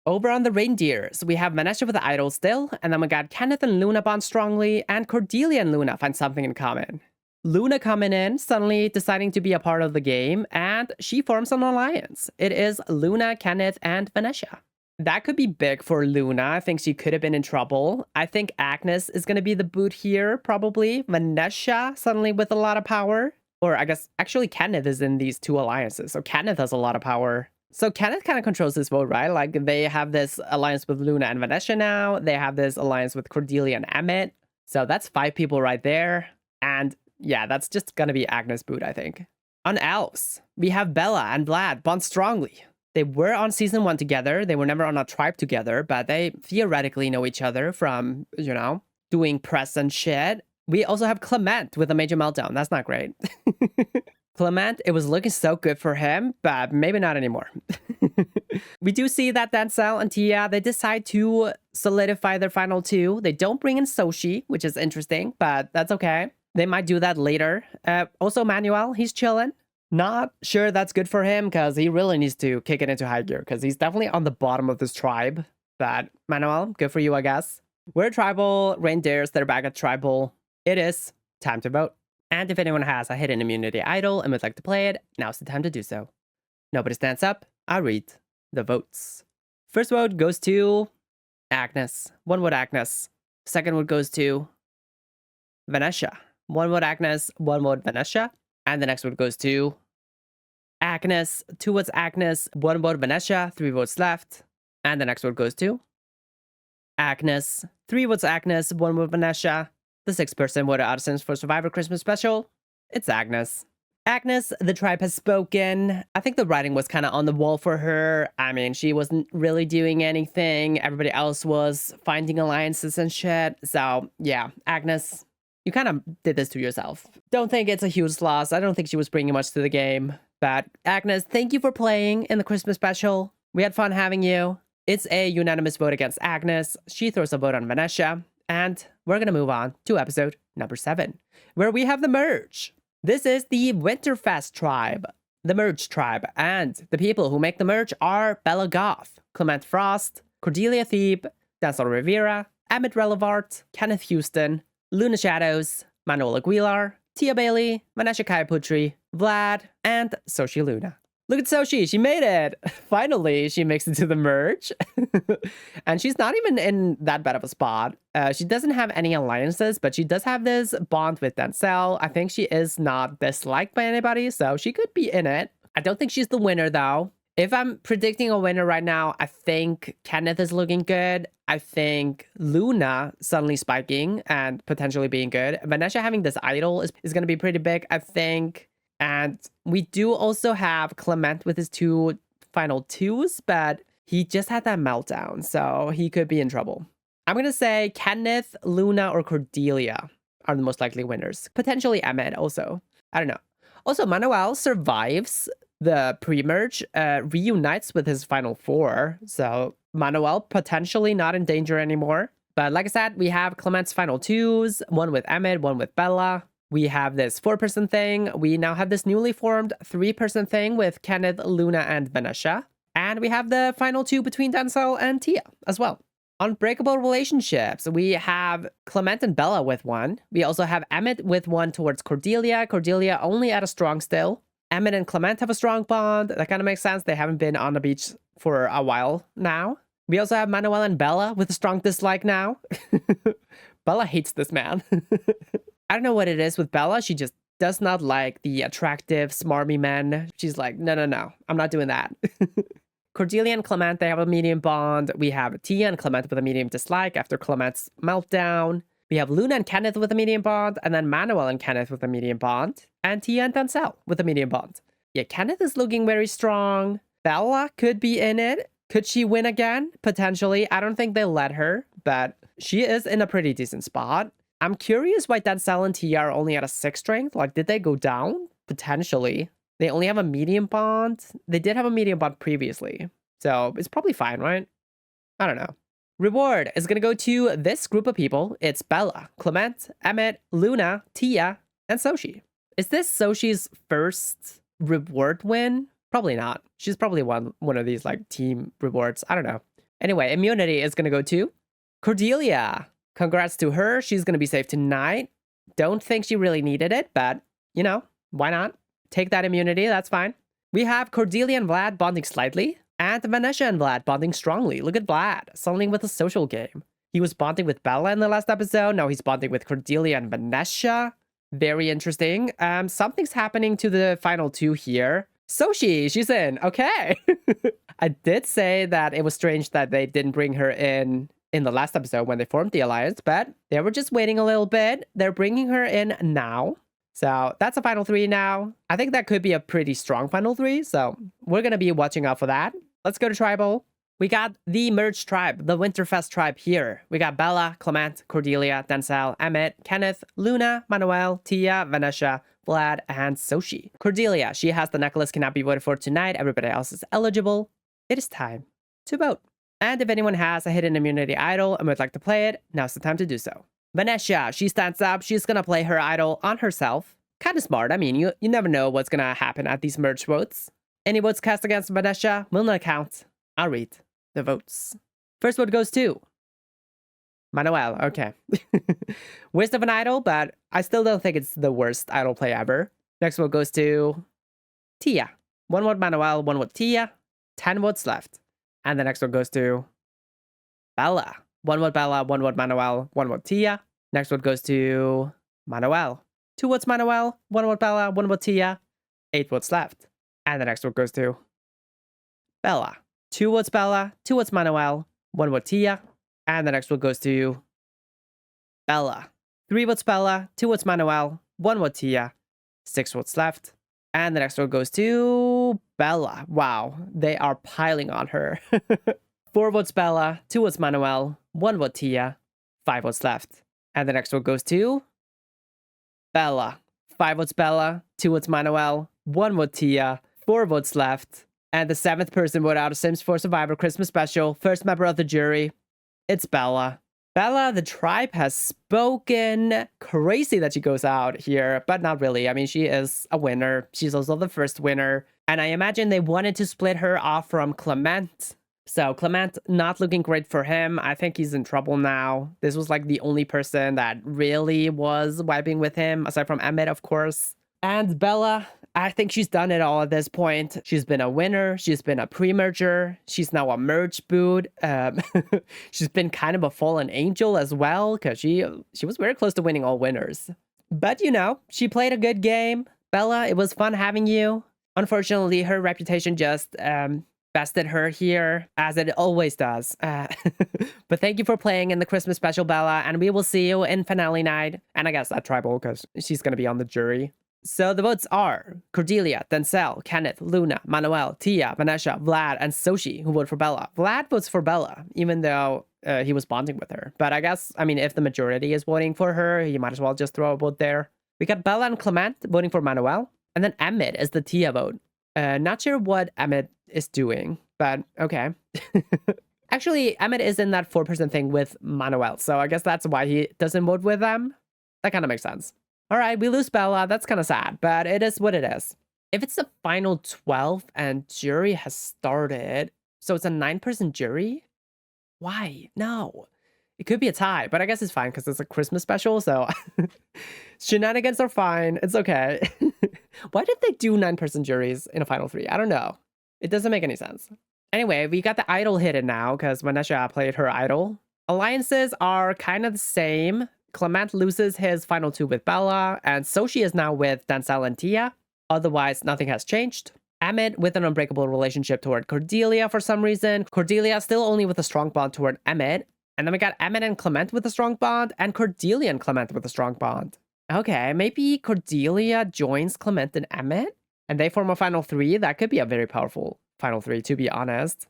Over on the reindeers, we have Venetia with the idol still, and then we got Kenneth and Luna bond strongly, and Cordelia and Luna find something in common. Luna coming in, suddenly deciding to be a part of the game, and she forms an alliance. It is Luna, Kenneth, and Venetia. That could be big for Luna. I think she could have been in trouble. I think Agnes is going to be the boot here, probably. Venetia, suddenly with a lot of power. Or I guess, actually, Kenneth is in these two alliances, so Kenneth has a lot of power. So Kenneth kind of controls this vote, right? Like, they have this alliance with Luna and Venetia now. They have this alliance with Cordelia and Emmett. So that's 5 people right there. And yeah, that's just gonna be Agnes boot, I think. On elves, we have Bella and Vlad bond strongly. They were on season 1 together. They were never on a tribe together, but they theoretically know each other from, you know, doing press and shit. We also have Clement with a major meltdown. That's not great. Clement, it was looking so good for him, but maybe not anymore. We do see that Denzel and Tia, they decide to solidify their final 2. They don't bring in Soshi, which is interesting, but that's okay. They might do that later. Also, Manuel, he's chilling. Not sure that's good for him, because he really needs to kick it into high gear, because he's definitely on the bottom of this tribe. But Manuel, good for you, I guess. We're tribal, reindeers, they're back at tribal. It is time to vote. And if anyone has a hidden immunity idol and would like to play it, now's the time to do so. Nobody stands up. I read the votes. First vote goes to Agnes. 1 vote Agnes. Second vote goes to Venetia. 1 vote Agnes, 1 vote Venetia. And the next vote goes to Agnes. 2 votes Agnes, 1 vote Venetia, 3 votes left. And the next vote goes to Agnes. 3 votes Agnes, 1 vote Venetia. The 6th person voted out of Sims 4 Survivor Christmas Special. It's Agnes. Agnes, the tribe has spoken. I think the writing was kind of on the wall for her. I mean, she wasn't really doing anything. Everybody else was finding alliances and shit. So, yeah, Agnes, you kind of did this to yourself. Don't think it's a huge loss. I don't think she was bringing much to the game. But Agnes, thank you for playing in the Christmas Special. We had fun having you. It's a unanimous vote against Agnes. She throws a vote on Venetia. And we're going to move on to episode number 7, where we have the merge. This is the Winterfest tribe, the merge tribe, and the people who make the merge are Bella Goth, Clement Frost, Cordelia Thebe, Denzel Rivera, Emmett Relevart, Kenneth Houston, Luna Shadows, Manuel Aguilar, Tia Bailey, Venetia Kayaputri, Vlad, and Soshi Luna. Look at Soshi, she made it! Finally, she makes it to the merge. And she's not even in that bad of a spot. She doesn't have any alliances, but she does have this bond with Denzel. I think she is not disliked by anybody, so she could be in it. I don't think she's the winner, though. If I'm predicting a winner right now, I think Kenneth is looking good. I think Luna suddenly spiking and potentially being good. Venetia having this idol is going to be pretty big, I think. And we do also have Clement with his 2 final 2s, but he just had that meltdown, so he could be in trouble. I'm going to say Kenneth, Luna, or Cordelia are the most likely winners. Potentially Emmett also. I don't know. Also, Manuel survives the pre-merge, reunites with his final 4. So Manuel potentially not in danger anymore. But like I said, we have Clement's final 2s, 1 with Emmett, 1 with Bella. We have this 4-person thing. We now have this newly formed 3-person thing with Kenneth, Luna, and Venetia. And we have the final 2 between Denzel and Tia as well. Unbreakable relationships. We have Clement and Bella with 1. We also have Emmett with 1 towards Cordelia. Cordelia only at a strong still. Emmett and Clement have a strong bond. That kind of makes sense. They haven't been on the beach for a while now. We also have Manuel and Bella with a strong dislike now. Bella hates this man. I don't know what it is with Bella. She just does not like the attractive, smarmy men. She's like, no, I'm not doing that. Cordelia and Clement, they have a medium bond. We have Tia and Clement with a medium dislike after Clement's meltdown. We have Luna and Kenneth with a medium bond, and then Manuel and Kenneth with a medium bond, and Tia and Denzel with a medium bond. Yeah, Kenneth is looking very strong. Bella could be in it. Could she win again? Potentially. I don't think they'll let her, but she is in a pretty decent spot. I'm curious why Denzel and Tia are only at a 6 strength. Like, did they go down? Potentially. They only have a medium bond. They did have a medium bond previously. So it's probably fine, right? I don't know. Reward is gonna go to this group of people. It's Bella, Clement, Emmett, Luna, Tia, and Soshi. Is this Soshi's first reward win? Probably not. She's probably won one of these like team rewards. I don't know. Anyway, immunity is gonna go to Cordelia. Congrats to her. She's gonna be safe tonight. Don't think she really needed it, but you know, why not? Take that immunity, that's fine. We have Cordelia and Vlad bonding slightly, and Vanessa and Vlad bonding strongly. Look at Vlad, suddenly with a social game. He was bonding with Bella in the last episode, now he's bonding with Cordelia and Vanessa. Very interesting. Something's happening to the final two here. Soshi, she's in, okay. I did say that it was strange that they didn't bring her in the last episode when they formed the alliance, but they were just waiting a little bit. They're bringing her in now. So that's a final three now. I think that could be a pretty strong final three, so we're going to be watching out for that. Let's go to Tribal. We got the Merge Tribe, the Winterfest Tribe here. We got Bella, Clement, Cordelia, Denzel, Emmett, Kenneth, Luna, Manuel, Tia, Vanessa, Vlad, and Soshi. Cordelia, she has the necklace, cannot be voted for tonight. Everybody else is eligible. It is time to vote. And if anyone has a hidden immunity idol and would like to play it, now's the time to do so. Vanessa, she stands up. She's gonna play her idol on herself. Kind of smart. I mean, you never know what's gonna happen at these merge votes. Any votes cast against Vanessa will not count. I'll read the votes. First vote goes to Manuel. Okay. Waste of an idol, but I still don't think it's the worst idol play ever. Next vote goes to Tia. 1 vote Manuel, 1 vote Tia. 10 votes left. And the next one goes to Bella. 1 vote Bella, 1 vote Manuel, 1 vote Tia. Next one goes to Manuel. 2 votes Manuel, 1 vote Bella, 1 vote Tia. 8 votes left. And the next one goes to Bella. 2 votes Bella, 2 votes Manuel, 1 vote Tia. And the next one goes to Bella. 3 votes Bella, 2 votes Manuel, 1 vote Tia. 6 votes left. And the next one goes to Bella. Wow, they are piling on her. 4 votes Bella, 2 votes Manuel, 1 vote Tia, 5 votes left. And the next one goes to Bella. 5 votes Bella, 2 votes Manuel, 1 vote Tia, 4 votes left. And the 7th person voted out of Sims 4 Survivor Christmas Special, first member of the jury. It's Bella. Bella, the tribe has spoken. Crazy that she goes out here, but not really. I mean, she is a winner. She's also the first winner. And I imagine they wanted to split her off from Clement. So Clement, not looking great for him. I think he's in trouble now. This was like the only person that really was vibing with him, aside from Emmett, of course. And Bella, I think she's done it all at this point. She's been a winner. She's been a pre-merger. She's now a merge boot. She's been kind of a fallen angel as well, because she was very close to winning all winners. But, you know, she played a good game. Bella, it was fun having you. Unfortunately, her reputation just bested her here, as it always does. But thank you for playing in the Christmas special, Bella, and we will see you in finale night. And I guess at Tribal, because she's going to be on the jury. So the votes are Cordelia, Denzel, Kenneth, Luna, Manuel, Tia, Vanessa, Vlad, and Soshi, who vote for Bella. Vlad votes for Bella, even though he was bonding with her. But I guess, I mean, if the majority is voting for her, you might as well just throw a vote there. We got Bella and Clement voting for Manuel. And then Emmett is the Tia vote. Not sure what Emmett is doing, but okay. Actually, Emmett is in that 4% thing with Manuel, so I guess that's why he doesn't vote with them. That kind of makes sense. All right, we lose Bella. That's kind of sad, but it is what it is. If it's the final 12 and jury has started, so it's a 9-person jury? Why? No. It could be a tie, but I guess it's fine because it's a Christmas special, so shenanigans are fine. It's okay. Why did they do 9-person juries in a final 3? I don't know. It doesn't make any sense. Anyway, we got the idol hidden now because Vanessa played her idol. Alliances are kind of the same. Clement loses his final 2 with Bella, and Soshi is now with Denzel and Tia. Otherwise, nothing has changed. Emmett with an unbreakable relationship toward Cordelia for some reason. Cordelia still only with a strong bond toward Emmett. And then we got Emmett and Clement with a strong bond, and Cordelia and Clement with a strong bond. Okay, maybe Cordelia joins Clement and Emmett, and they form a final 3. That could be a very powerful final 3, to be honest.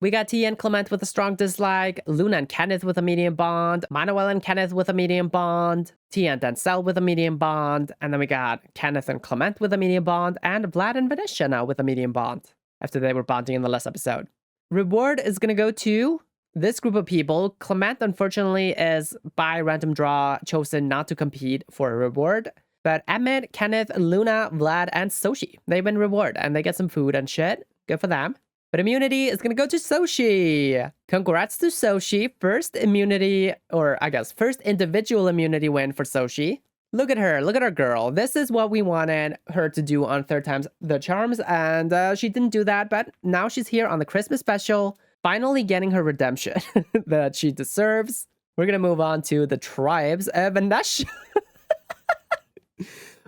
We got Tia and Clement with a strong dislike, Luna and Kenneth with a medium bond, Manuel and Kenneth with a medium bond, Tia and Denzel with a medium bond, and then we got Kenneth and Clement with a medium bond, and Vlad and Vanessa now with a medium bond, after they were bonding in the last episode. Reward is gonna go to this group of people, Clement unfortunately is by random draw chosen not to compete for a reward. But Emmett, Kenneth, Luna, Vlad, and Soshi, they've been rewarded and they get some food and shit. Good for them. But immunity is gonna go to Soshi. Congrats to Soshi. First immunity, or I guess first individual immunity win for Soshi. Look at her. Look at our girl. This is what we wanted her to do on Third Times the Charms. And she didn't do that. But now she's here on the Christmas special, finally getting her redemption that she deserves. We're going to move on to the tribes. Vanessa.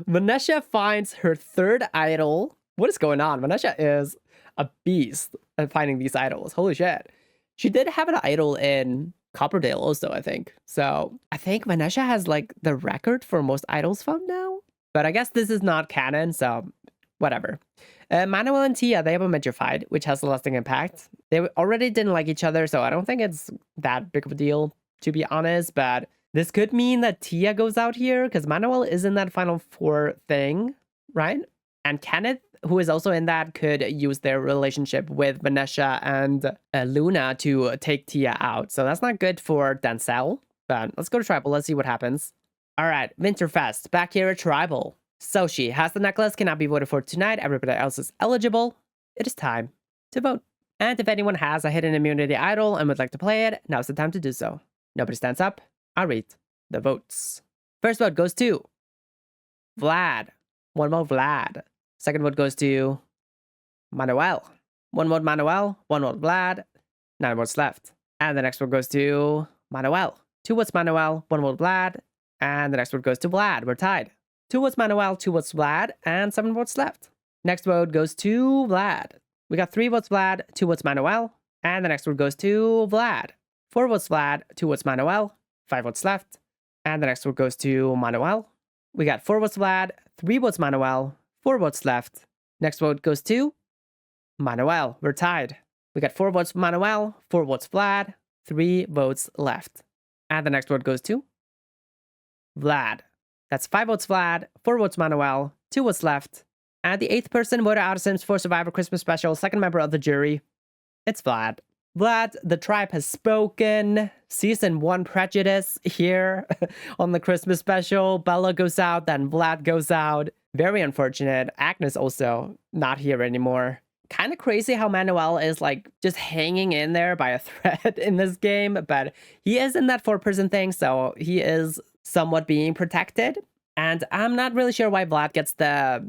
Vanessa finds her third idol. What is going on? Vanessa is a beast at finding these idols. Holy shit. She did have an idol in Copperdale also, I think. So I think Vanessa has like the record for most idols found now. But I guess this is not canon, so whatever. Manuel and Tia, they have a major fight, which has a lasting impact. They already didn't like each other, so I don't think it's that big of a deal, to be honest. But this could mean that Tia goes out here, because Manuel is in that Final Four thing, right? And Kenneth, who is also in that, could use their relationship with Vanessa and Luna to take Tia out. So that's not good for Denzel. But let's go to Tribal. Let's see what happens. All right, Winterfest. Back here at Tribal. Soshi has the necklace, cannot be voted for tonight. Everybody else is eligible. It is time to vote. And if anyone has a hidden immunity idol and would like to play it, now's the time to do so. Nobody stands up. I'll read the votes. First vote goes to Vlad. One vote Vlad. Second vote goes to Manuel. One vote Manuel. One vote Vlad. 9 votes left. And the next vote goes to Manuel. 2 votes Manuel. 1 vote Vlad. And the next vote goes to Vlad. We're tied. 2 votes Manuel. 2 votes Vlad. And 7 votes left. Next vote goes to Vlad. We got 3 votes Vlad. 2 votes Manuel. And the next vote goes to Vlad. 4 votes Vlad. 2 votes Manuel. 5 votes left. And the next vote goes to Manuel. We got 4 votes Vlad. 3 votes Manuel. 4 votes left. Next vote goes to Manuel. We're tied. We got 4 votes Manuel, 4 votes Vlad, 3 votes left. And the next vote goes to Vlad. That's 5 votes Vlad, 4 votes Manuel, 2 votes left. And the 8th person voted out of Sims 4 Survivor Christmas Special, second member of the jury. It's Vlad. Vlad, the tribe has spoken. Season 1 prejudice here on the Christmas special. Bella goes out, then Vlad goes out. Very unfortunate. Agnes also not here anymore. Kind of crazy how Manuel is like just hanging in there by a thread in this game, but he is in that 4-person thing, so he is somewhat being protected. And I'm not really sure why Vlad gets the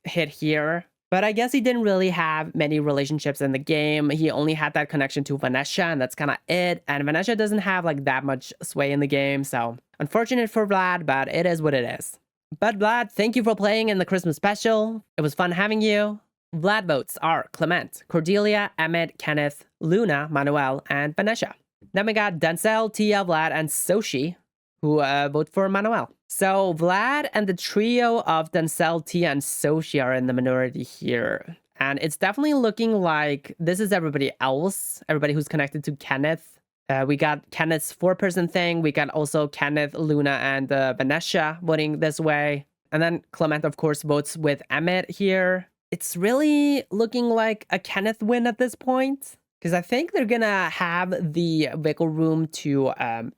hit here. But I guess he didn't really have many relationships in the game. He only had that connection to Vanessa, and that's kind of it. And Vanessa doesn't have like that much sway in the game, so unfortunate for Vlad, but it is what it is. But Vlad, thank you for playing in the Christmas special. It was fun having you. Vlad votes are Clement, Cordelia, Emmett, Kenneth, Luna, Manuel, and Vanessa. Then we got Denzel, Tia, Vlad, and Soshi, who vote for Manuel. So Vlad and the trio of Denzel, Tia, and Soshi are in the minority here. And it's definitely looking like this is everybody else, everybody who's connected to Kenneth. We got Kenneth's 4-person thing. We got also Kenneth, Luna, and Vanessa voting this way. And then Clement, of course, votes with Emmett here. It's really looking like a Kenneth win at this point, because I think they're gonna have the wiggle room to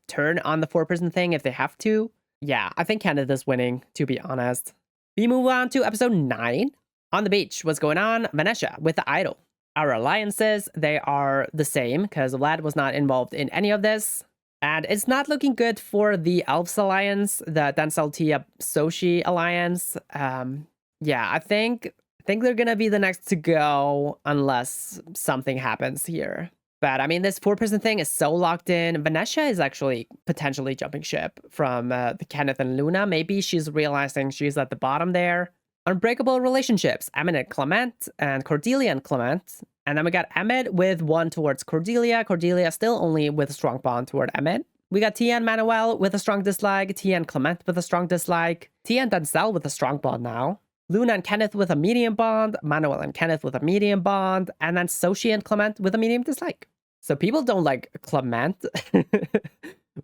turn on the 4-person thing if they have to. Yeah, I think Kenneth is winning, to be honest. We move on to episode 9. On the beach, what's going on? Vanessa with the idol. Our alliances, they are the same, because Vlad was not involved in any of this. And it's not looking good for the Elves Alliance, the Denzel Tia Soshi Alliance. Yeah, I think they're gonna be the next to go unless something happens here. But I mean, this 4-person thing is so locked in. Vanessa is actually potentially jumping ship from the Kenneth and Luna. Maybe she's realizing she's at the bottom there. Unbreakable relationships. Emmett and Clement, and Cordelia and Clement. And then we got Emmett with 1 towards Cordelia. Cordelia still only with a strong bond toward Emmett. We got Tia and Manuel with a strong dislike. Tia and Clement with a strong dislike. Tia and Denzel with a strong bond now. Luna and Kenneth with a medium bond. Manuel and Kenneth with a medium bond. And then Soshi and Clement with a medium dislike. So people don't like Clement.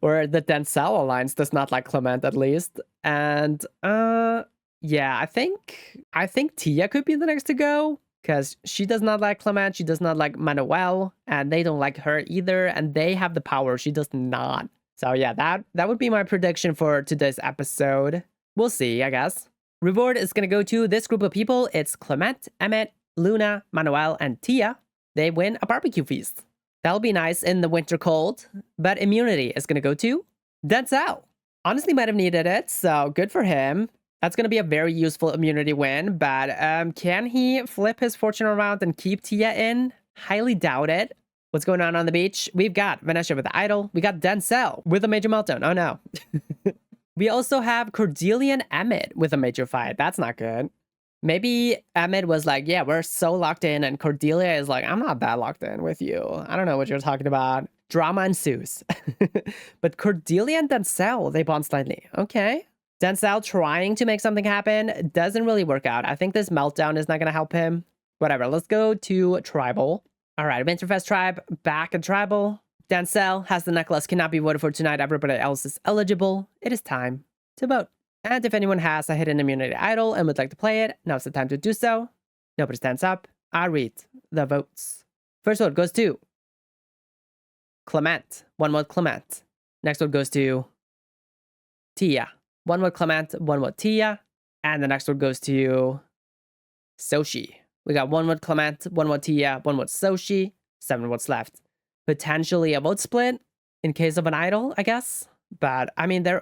Or the Denzel Alliance does not like Clement, at least. And, yeah, I think Tia could be the next to go. because she does not like Clement, she does not like Manuel, and they don't like her either, and they have the power, she does not. So yeah, that would be my prediction for today's episode. We'll see, I guess. Reward is gonna go to this group of people. It's Clement, Emmett, Luna, Manuel, and Tia. They win a barbecue feast. That'll be nice in the winter cold, but immunity is gonna go to Denzel. Honestly, might have needed it, so good for him. That's going to be a very useful immunity win, but can he flip his fortune around and keep Tia in? Highly doubt it. What's going on the beach? We've got Vanessa with the idol. We got Denzel with a major meltdown. Oh no. We also have Cordelia and Emmett with a major fight. That's not good. Maybe Emmett was like, yeah, we're so locked in, and Cordelia is like, I'm not that locked in with you. I don't know what you're talking about. Drama ensues. But Cordelia and Denzel, they bond slightly. Okay. Denzel trying to make something happen doesn't really work out. I think this meltdown is not going to help him. Whatever, let's go to Tribal. All right, Winterfest Tribe, back at Tribal. Denzel has the necklace, cannot be voted for tonight. Everybody else is eligible. It is time to vote. And if anyone has a hidden immunity idol and would like to play it, now's the time to do so. Nobody stands up. I read the votes. First vote goes to Clement. One vote Clement. Next vote goes to Tia. One vote Clement, one vote Tia. And the next one goes to Soshi. We got one vote Clement, one vote Tia, one vote Soshi. 7 votes left. Potentially a vote split in case of an idol, I guess. But I mean, they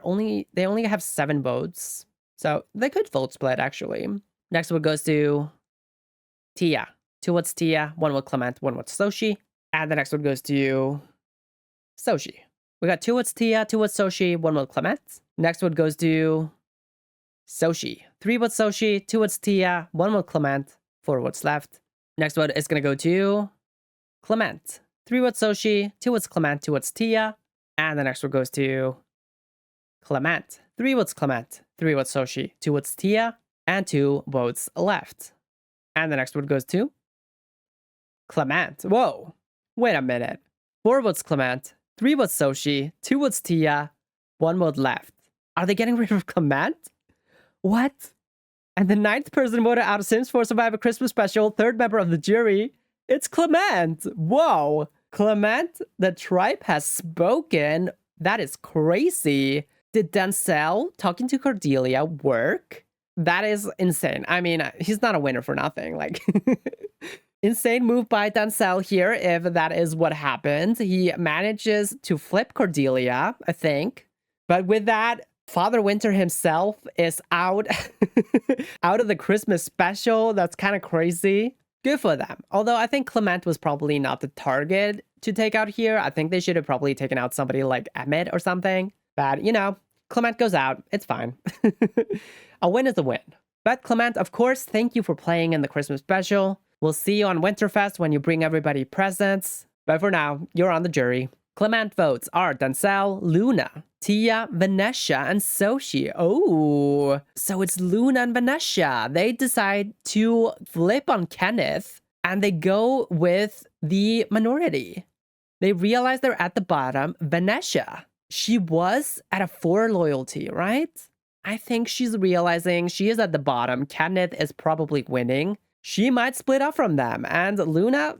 only have 7 votes. So they could vote split actually. Next vote goes to Tia. 2 votes Tia, 1 vote Clement, 1 vote Soshi. And the next one goes to Soshi. We got 2 votes Tia, 2 votes Soshi, 1 vote Clement. Next one goes to Soshi. 3 votes Soshi, 2 votes Tia, 1 vote Clement, 4 votes left. Next one is going to go to Clement. 3 votes Soshi, 2 votes Clement, 2 votes Tia. And the next one goes to Clement. 3 votes Clement, 3 votes Soshi, 2 votes Tia, and 2 votes left. And the next one goes to Clement. Whoa, wait a minute. 4 votes Clement, 3 votes Soshi, 2 votes Tia, 1 vote left. Are they getting rid of Clement? What? And the 9th person voted out of Sims 4 Survivor Christmas Special, 3rd member of the jury. It's Clement. Whoa. Clement, the tribe has spoken. That is crazy. Did Denzel talking to Cordelia work? That is insane. I mean, he's not a winner for nothing. Like, insane move by Denzel here, if that is what happened. He manages to flip Cordelia, I think. But with that, Father Winter himself is out, out of the Christmas special. That's kind of crazy. Good for them. Although I think Clement was probably not the target to take out here. I think they should have probably taken out somebody like Emmett or something. But, you know, Clement goes out. It's fine. A win is a win. But Clement, of course, thank you for playing in the Christmas special. We'll see you on Winterfest when you bring everybody presents. But for now, you're on the jury. Clement votes are Denzel, Luna, Tia, Vanessa, and Soshi. Oh, so it's Luna and Vanessa. They decide to flip on Kenneth and they go with the minority. They realize they're at the bottom. Vanessa, she was at a 4 loyalty, right? I think she's realizing she is at the bottom. Kenneth is probably winning. She might split up from them. And Luna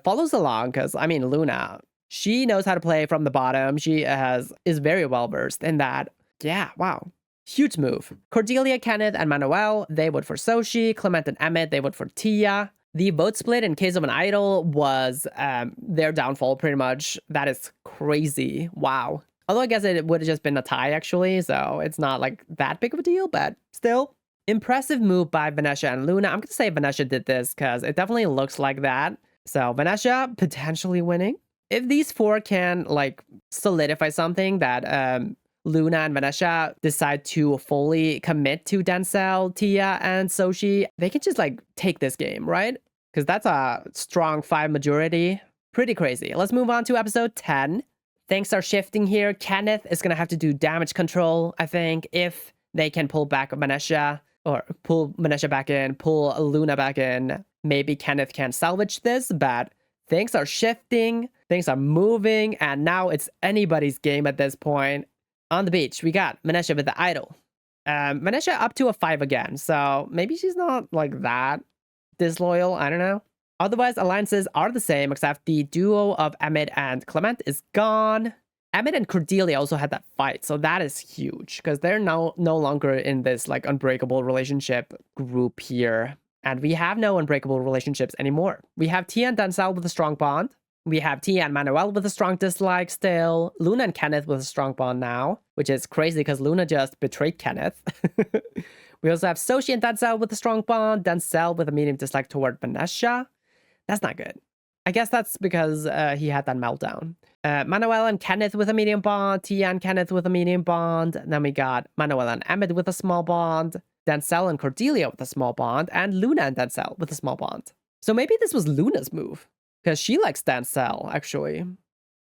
follows along because, I mean, Luna, she knows how to play from the bottom. She is very well versed in that. Yeah, wow. Huge move. Cordelia, Kenneth, and Manuel, they vote for Soshi. Clement and Emmett, they vote for Tia. The vote split in case of an idol was their downfall, pretty much. That is crazy. Wow. Although I guess it would have just been a tie, actually. So it's not like that big of a deal, but still. Impressive move by Vanessa and Luna. I'm going to say Vanessa did this because it definitely looks like that. So Vanessa potentially winning. If these 4 can like solidify something that Luna and Vanessa decide to fully commit to Denzel, Tia, and Soshi, they can just like take this game, right? Because that's a strong 5 majority. Pretty crazy. Let's move on to episode 10. Things are shifting here. Kenneth is going to have to do damage control, I think, if they can pull back Vanessa or pull Vanessa back in, pull Luna back in. Maybe Kenneth can salvage this, but things are shifting, things are moving, and now it's anybody's game at this point. On the beach, we got Vanessa with the idol. Vanessa up to a 5 again, so maybe she's not like that disloyal. I don't know. Otherwise, alliances are the same, except the duo of Emmett and Clement is gone. Emmett and Cordelia also had that fight, so that is huge because they're now no longer in this like unbreakable relationship group here. And we have no unbreakable relationships anymore. We have Tia and Denzel with a strong bond. We have Tia and Manuel with a strong dislike still. Luna and Kenneth with a strong bond now, which is crazy because Luna just betrayed Kenneth. We also have Soshi and Denzel with a strong bond. Denzel with a medium dislike toward Vanessa. That's not good. I guess that's because he had that meltdown. Manuel and Kenneth with a medium bond. Tia and Kenneth with a medium bond. Then we got Manuel and Emmett with a small bond. Denzel and Cordelia with a small bond. And Luna and Denzel with a small bond. So maybe this was Luna's move. Because she likes Denzel, actually.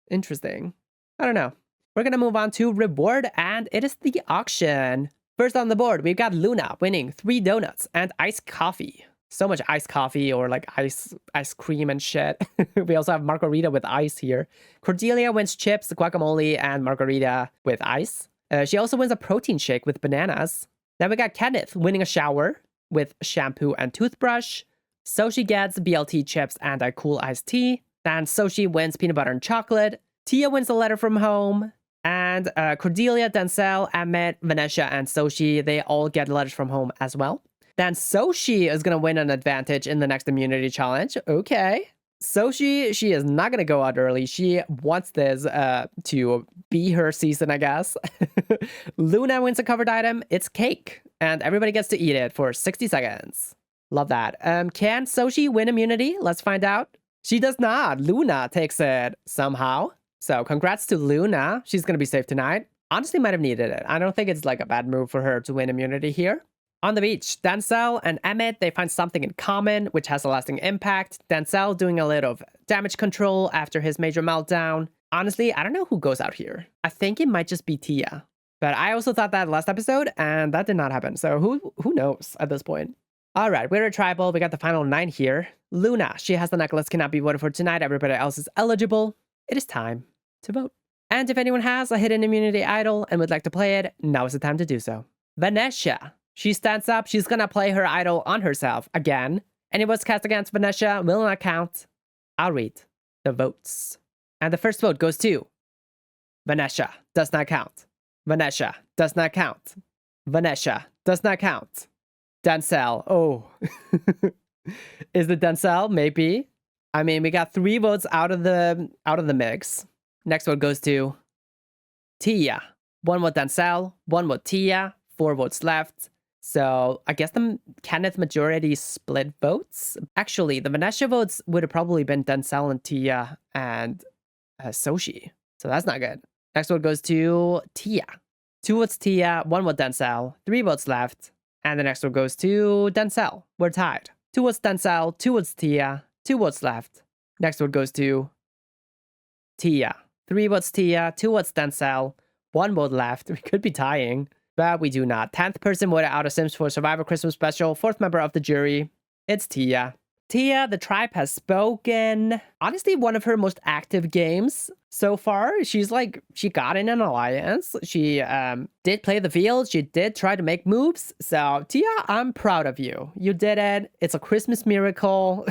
Interesting. I don't know. We're going to move on to reward. And it is the auction. First on the board, we've got Luna winning 3 donuts and iced coffee. So much iced coffee or like ice cream and shit. We also have margarita with ice here. Cordelia wins chips, guacamole, and margarita with ice. She also wins a protein shake with bananas. Then we got Kenneth winning a shower with shampoo and toothbrush. Soshi gets BLT chips and a cool iced tea. Then Soshi wins peanut butter and chocolate. Tia wins a letter from home. And Cordelia, Denzel, Emmett, Vanessa, and Soshi, they all get letters from home as well. Then Soshi is going to win an advantage in the next immunity challenge. Okay. Soshi, she is not going to go out early. She wants this to be her season, I guess. Luna wins a covered item. It's cake. And everybody gets to eat it for 60 seconds. Love that. Can Soshi win immunity? Let's find out. She does not. Luna takes it somehow. So congrats to Luna. She's going to be safe tonight. Honestly, might have needed it. I don't think it's like a bad move for her to win immunity here. On the beach, Denzel and Emmett, they find something in common, which has a lasting impact. Denzel doing a little of damage control after his major meltdown. Honestly, I don't know who goes out here. I think it might just be Tia. But I also thought that last episode, and that did not happen. So who knows at this point? All right, we're a tribal. We got the final 9 here. Luna, she has the necklace, cannot be voted for tonight. Everybody else is eligible. It is time to vote. And if anyone has a hidden immunity idol and would like to play it, now is the time to do so. Vanessa. She stands up. She's gonna play her idol on herself again. Any votes cast against Vanessa will not count. I'll read the votes. And the first vote goes to Vanessa. Does not count. Vanessa. Does not count. Vanessa. Does not count. Denzel. Oh. Is it Denzel? Maybe. I mean, we got 3 votes out of the mix. Next vote goes to Tia. 1 vote Denzel. 1 vote Tia. 4 votes left. So I guess the Kenneth majority split votes. Actually, the Vanessa votes would have probably been Denzel and Tia and Soshi. So that's not good. Next vote goes to Tia. 2 votes Tia, 1 vote Denzel, 3 votes left. And the next vote goes to Denzel. We're tied. 2 votes Denzel, 2 votes Tia, 2 votes left. Next vote goes to Tia. 3 votes Tia, 2 votes Denzel, 1 vote left. We could be tying. But we do not. 10th person voted out of Sims 4 Survivor Christmas Special. 4th member of the jury. It's Tia. Tia, the tribe has spoken. Honestly, one of her most active games so far. She's like, she got in an alliance. She did play the field. She did try to make moves. So Tia, I'm proud of you. You did it. It's a Christmas miracle.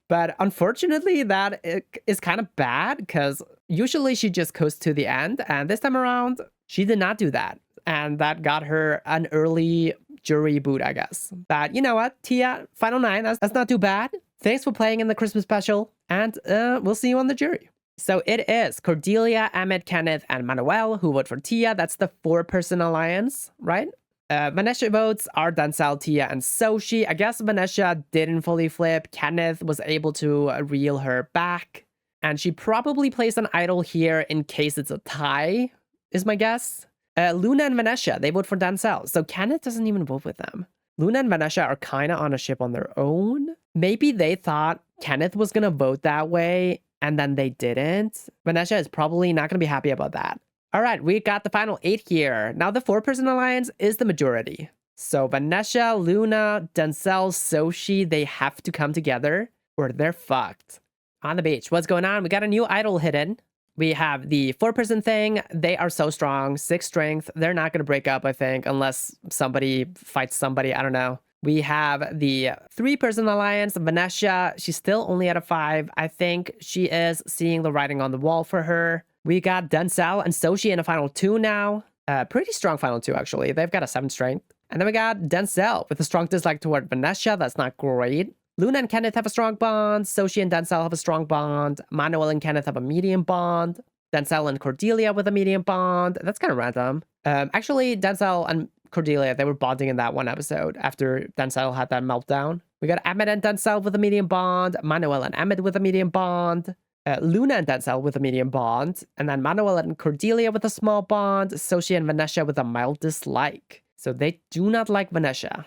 But unfortunately, that is kind of bad because usually she just goes to the end. And this time around, she did not do that. And that got her an early jury boot, I guess. But you know what? Tia, final 9, that's not too bad. Thanks for playing in the Christmas special. And we'll see you on the jury. So it is Cordelia, Emmett, Kenneth, and Manuel who vote for Tia. That's the 4-person alliance, right? Vanessa votes are Denzel, Tia, and Soshi. I guess Vanessa didn't fully flip. Kenneth was able to reel her back. And she probably plays an idol here in case it's a tie, is my guess. Luna and Vanessa, they vote for Denzel. So Kenneth doesn't even vote with them. Luna and Vanessa are kind of on a ship on their own. Maybe they thought Kenneth was going to vote that way, and then they didn't. Vanessa is probably not going to be happy about that. All right, we got the final 8 here. Now the 4-person alliance is the majority. So Vanessa, Luna, Denzel, Soshi, they have to come together or they're fucked. On the beach, what's going on? We got a new idol hidden. We have the 4-person thing. They are so strong. 6 strength. They're not going to break up, I think, unless somebody fights somebody. I don't know. We have the 3-person alliance, Vanessa. She's still only at a 5. I think she is seeing the writing on the wall for her. We got Denzel and Sochi in a final 2 now. Pretty strong final 2, actually. They've got a 7 strength. And then we got Denzel with a strong dislike toward Vanessa. That's not great. Luna and Kenneth have a strong bond. Sochi and Denzel have a strong bond. Manuel and Kenneth have a medium bond. Denzel and Cordelia with a medium bond. That's kind of random. Actually, Denzel and Cordelia, they were bonding in that one episode after Denzel had that meltdown. We got Emmett and Denzel with a medium bond. Manuel and Emmett with a medium bond. Luna and Denzel with a medium bond. And then Manuel and Cordelia with a small bond. Sochi and Vanessa with a mild dislike. So they do not like Vanessa.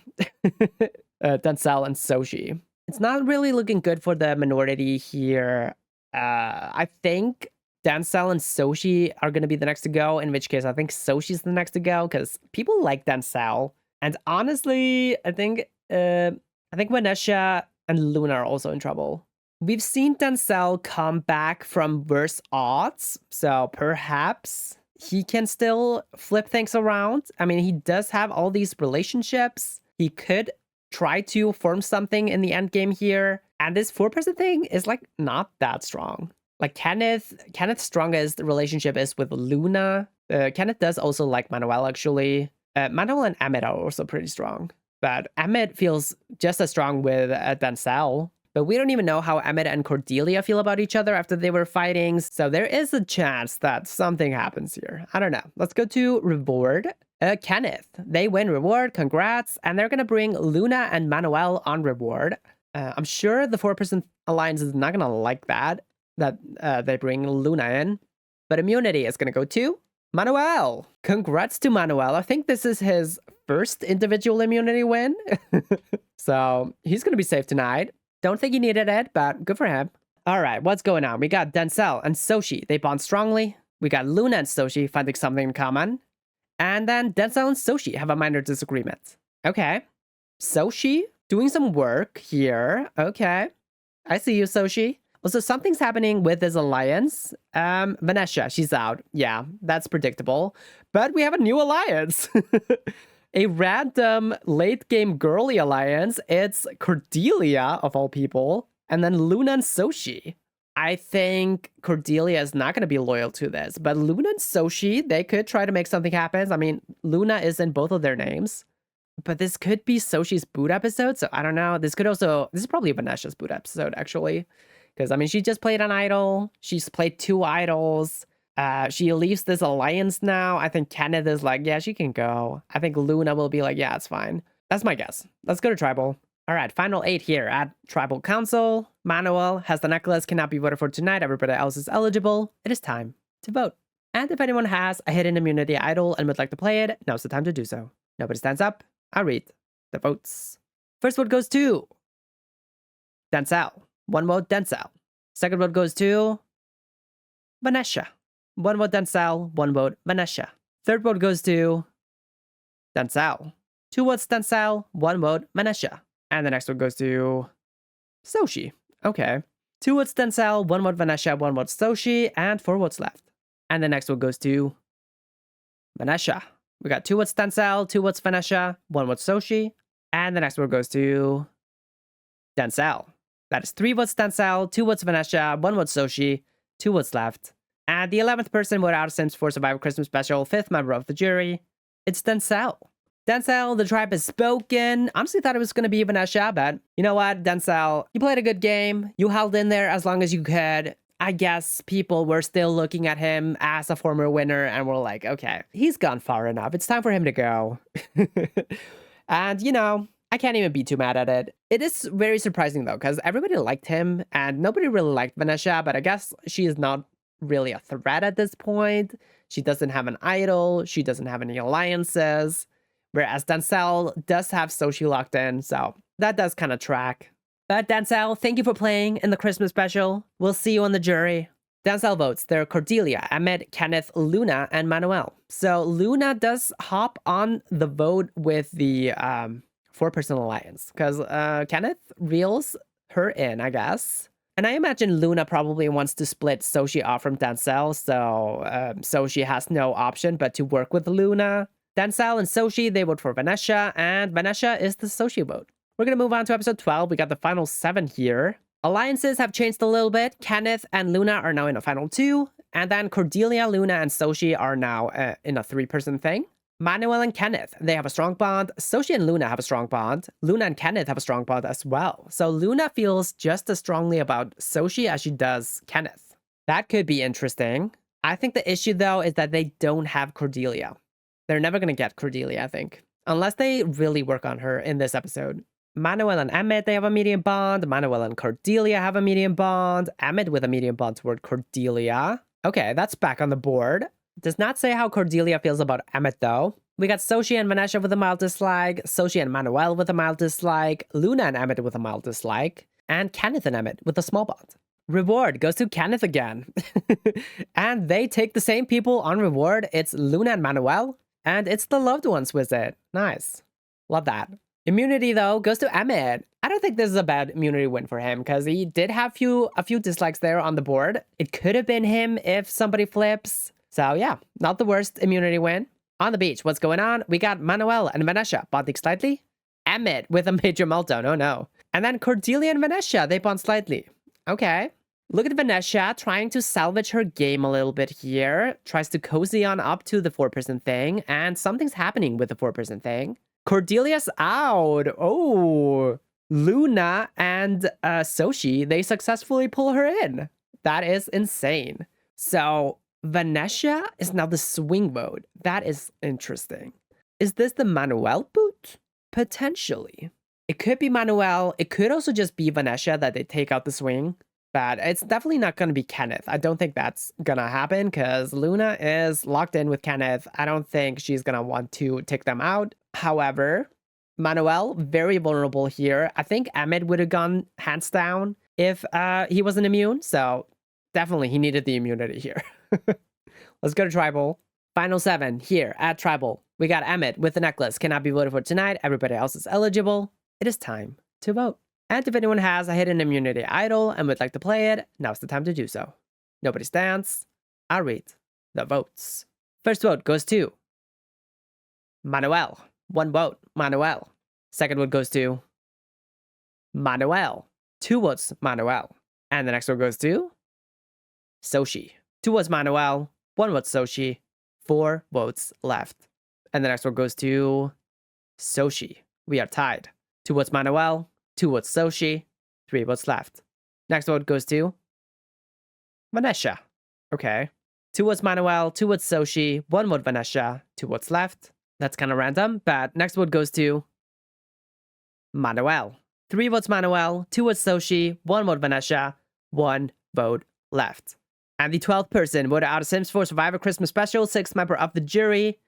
Denzel and Sochi. It's not really looking good for the minority here. I think Denzel and Sochi are going to be the next to go, in which case I think Sochi's the next to go because people like Denzel. And honestly, I think Vanessa and Luna are also in trouble. We've seen Denzel come back from worse odds, so perhaps he can still flip things around. I mean, he does have all these relationships. He could try to form something in the end game here. And this 4-person thing is like not that strong. Like Kenneth's strongest relationship is with Luna. Kenneth does also like Manuel, actually. Manuel and Emmett are also pretty strong. But Emmett feels just as strong with Denzel. But we don't even know how Emmett and Cordelia feel about each other after they were fighting. So there is a chance that something happens here. I don't know. Let's go to reward. Kenneth. They win reward. Congrats. And they're going to bring Luna and Manuel on reward. I'm sure the 4-person alliance is not going to like that they bring Luna in. But immunity is going to go to Manuel. Congrats to Manuel. I think this is his first individual immunity win. So he's going to be safe tonight. Don't think he needed it, but good for him. All right, what's going on? We got Denzel and Sochi. They bond strongly. We got Luna and Sochi finding something in common. And then Denzel and Sochi have a minor disagreement. Okay. Sochi doing some work here. Okay. I see you, Sochi. Also, something's happening with this alliance. Vanessa, she's out. Yeah, that's predictable. But we have a new alliance. A random late game girly alliance. It's Cordelia, of all people. And then Luna and Sochi. I think Cordelia is not going to be loyal to this. But Luna and Sochi, they could try to make something happen. I mean, Luna is in both of their names. But this could be Sochi's boot episode. So I don't know. This is probably Vanessa's boot episode, actually. Because, I mean, she just played an idol. She's played 2 idols. She leaves this alliance now. I think Kenneth is like, yeah, she can go. I think Luna will be like, yeah, it's fine. That's my guess. Let's go to Tribal. All right, final 8 here at Tribal Council. Manuel has the necklace, cannot be voted for tonight. Everybody else is eligible. It is time to vote. And if anyone has a hidden immunity idol and would like to play it, now's the time to do so. Nobody stands up. I'll read the votes. First vote goes to Denzel. 1 vote, Denzel. Second vote goes to Vanessa. 1 vote, Denzel. 1 vote, Vanessa. Third vote goes to Denzel. 2 votes, Denzel. 1 vote, Vanessa. And the next one goes to Sochi. Okay. 2 votes, Denzel. 1 vote, Vanessa. 1 vote, Sochi. And 4 votes left. And the next one goes to Vanessa. We got 2 votes, Denzel. 2 votes, Vanessa. 1 vote, Sochi. And the next one goes to Denzel. That is 3 votes, Denzel. 2 votes, Vanessa. 1 vote, Sochi. 2 votes left. And the 11th person voted out of Sims 4 Survivor Christmas Special, 5th member of the jury. It's Denzel. Denzel, the tribe has spoken. Honestly thought it was going to be Vanessa, but you know what, Denzel, you played a good game. You held in there as long as you could. I guess people were still looking at him as a former winner and were like, okay, he's gone far enough. It's time for him to go. And, you know, I can't even be too mad at it. It is very surprising, though, because everybody liked him and nobody really liked Vanessa, but I guess she is not really a threat at this point. She doesn't have an idol. She doesn't have any alliances. Whereas Denzel does have Sochi locked in, so that does kind of track. But Denzel, thank you for playing in the Christmas special. We'll see you on the jury. Denzel votes. They're Cordelia, Emmett, Kenneth, Luna, and Manuel. So Luna does hop on the vote with the 4-person alliance because Kenneth reels her in, I guess. And I imagine Luna probably wants to split Sochi off from Denzel, so Sochi has no option but to work with Luna. Denzel and Sochi, they vote for Vanessa, and Vanessa is the Sochi vote. We're gonna move on to episode 12. We got the final 7 here. Alliances have changed a little bit. Kenneth and Luna are now in a final 2, and then Cordelia, Luna, and Sochi are now in a 3-person thing. Manuel and Kenneth, they have a strong bond. Sochi and Luna have a strong bond. Luna and Kenneth have a strong bond as well. So Luna feels just as strongly about Sochi as she does Kenneth. That could be interesting. I think the issue, though, is that they don't have Cordelia. They're never going to get Cordelia, I think. Unless they really work on her in this episode. Manuel and Emmett, they have a medium bond. Manuel and Cordelia have a medium bond. Emmett with a medium bond toward Cordelia. Okay, that's back on the board. Does not say how Cordelia feels about Emmett, though. We got Sochi and Vanessa with a mild dislike. Sochi and Manuel with a mild dislike. Luna and Emmett with a mild dislike. And Kenneth and Emmett with a small bond. Reward goes to Kenneth again. And they take the same people on reward. It's Luna and Manuel. And it's the loved ones visit. Nice. Love that. Immunity, though, goes to Emmett. I don't think this is a bad immunity win for him because he did have a few dislikes there on the board. It could have been him if somebody flips. So yeah, not the worst immunity win. On the beach, what's going on? We got Manuel and Vanessa bonding slightly. Emmett with a major meltdown, oh no. And then Cordelia and Vanessa, they bond slightly. Okay. Look at Vanessa trying to salvage her game a little bit here. Tries to cozy on up to the 4-person thing. And something's happening with the 4-person thing. Cordelia's out. Oh. Luna and Sochi, they successfully pull her in. That is insane. So Vanessa is now the swing vote. That is interesting. Is this the Manuel boot? Potentially. It could be Manuel. It could also just be Vanessa that they take out the swing. But it's definitely not going to be Kenneth. I don't think that's going to happen because Luna is locked in with Kenneth. I don't think she's going to want to take them out. However, Manuel, very vulnerable here. I think Emmett would have gone hands down if he wasn't immune. So definitely he needed the immunity here. Let's go to Tribal. Final 7 here at Tribal. We got Emmett with the necklace. Cannot be voted for tonight. Everybody else is eligible. It is time to vote. And if anyone has a hidden immunity idol and would like to play it, now's the time to do so. Nobody stands. I'll read the votes. First vote goes to Manuel. 1 vote, Manuel. Second vote goes to Manuel. 2 votes, Manuel. And the next vote goes to Sochi. 2 votes, Manuel. 1 vote, Sochi. 4 votes left. And the next vote goes to Sochi. We are tied. 2 votes, Manuel. 2 votes, Sochi. 3 votes left. Next vote goes to Vanessa. Okay. 2 votes, Manuel. 2 votes, Sochi. 1 vote, Vanessa. 2 votes left. That's kind of random, but next vote goes to Manuel. 3 votes, Manuel. 2 votes, Sochi. 1 vote, Vanessa. 1 vote left. And the 12th person voted out of Sims 4 Survivor Christmas Special, 6th member of the jury,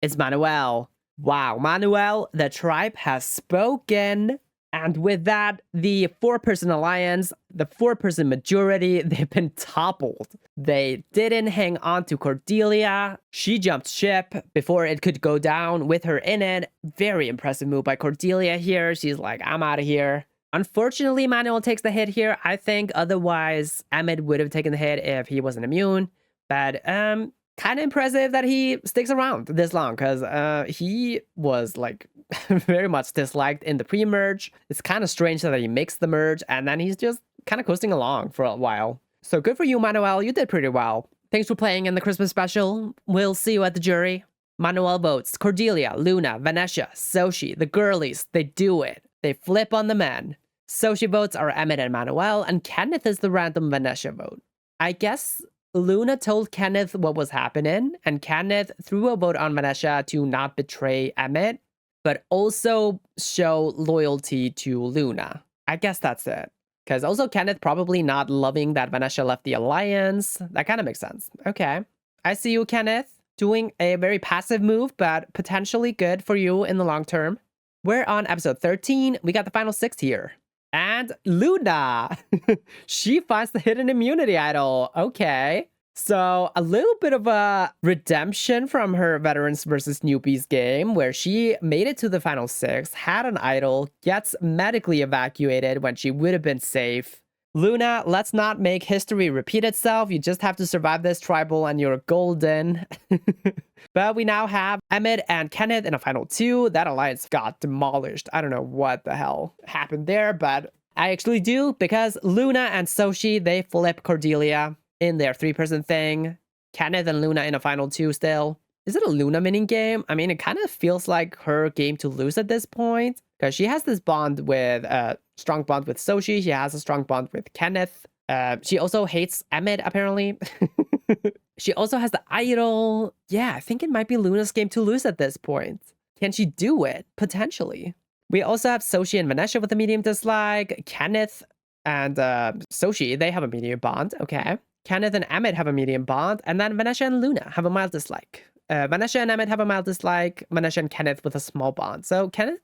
is Manuel. Wow, Manuel, the tribe has spoken. And with that, the 4-person alliance, the 4-person majority, they've been toppled. They didn't hang on to Cordelia. She jumped ship before it could go down with her in it. Very impressive move by Cordelia here. She's like, I'm out of here. Unfortunately, Manuel takes the hit here. I think otherwise, Emmett would have taken the hit if he wasn't immune. But kind of impressive that he sticks around this long because he was like very much disliked in the pre-merge. It's kind of strange that he makes the merge and then he's just kind of coasting along for a while. So good for you, Manuel. You did pretty well. Thanks for playing in the Christmas special. We'll see you at the jury. Manuel votes Cordelia, Luna, Vanessa, Sochi, the girlies. They do it. They flip on the men. Sochi votes are Emmett and Manuel, and Kenneth is the random Vanessa vote. I guess Luna told Kenneth what was happening, and Kenneth threw a vote on Vanessa to not betray Emmett, but also show loyalty to Luna. I guess that's it. Because also Kenneth probably not loving that Vanessa left the alliance. That kind of makes sense. Okay. I see you, Kenneth, doing a very passive move, but potentially good for you in the long term. We're on episode 13. We got the final 6 here. And Luna! She finds the hidden immunity idol. Okay. So a little bit of a redemption from her Veterans versus Newbies game where she made it to the final 6, had an idol, gets medically evacuated when she would have been safe. Luna, let's not make history repeat itself. You just have to survive this tribal and you're golden. But we now have Emmett and Kenneth in a final 2. That alliance got demolished. I don't know what the hell happened there, but I actually do, because Luna and Soshi, they flip Cordelia in their 3-person thing. Kenneth and Luna in a final 2 still. Is it a Luna mini game? I mean, it kind of feels like her game to lose at this point, because she has this bond with strong bond with Soshi. She has a strong bond with Kenneth. She also hates Emmett, apparently. She also has the idol. Yeah, I think it might be Luna's game to lose at this point. Can she do it? Potentially. We also have Soshi and Vanessa with a medium dislike. Kenneth and Soshi, they have a medium bond. Okay. Kenneth and Emmett have a medium bond. And then Vanessa and Luna have a mild dislike. Vanessa and Emmett have a mild dislike. Vanessa and Kenneth with a small bond. So Kenneth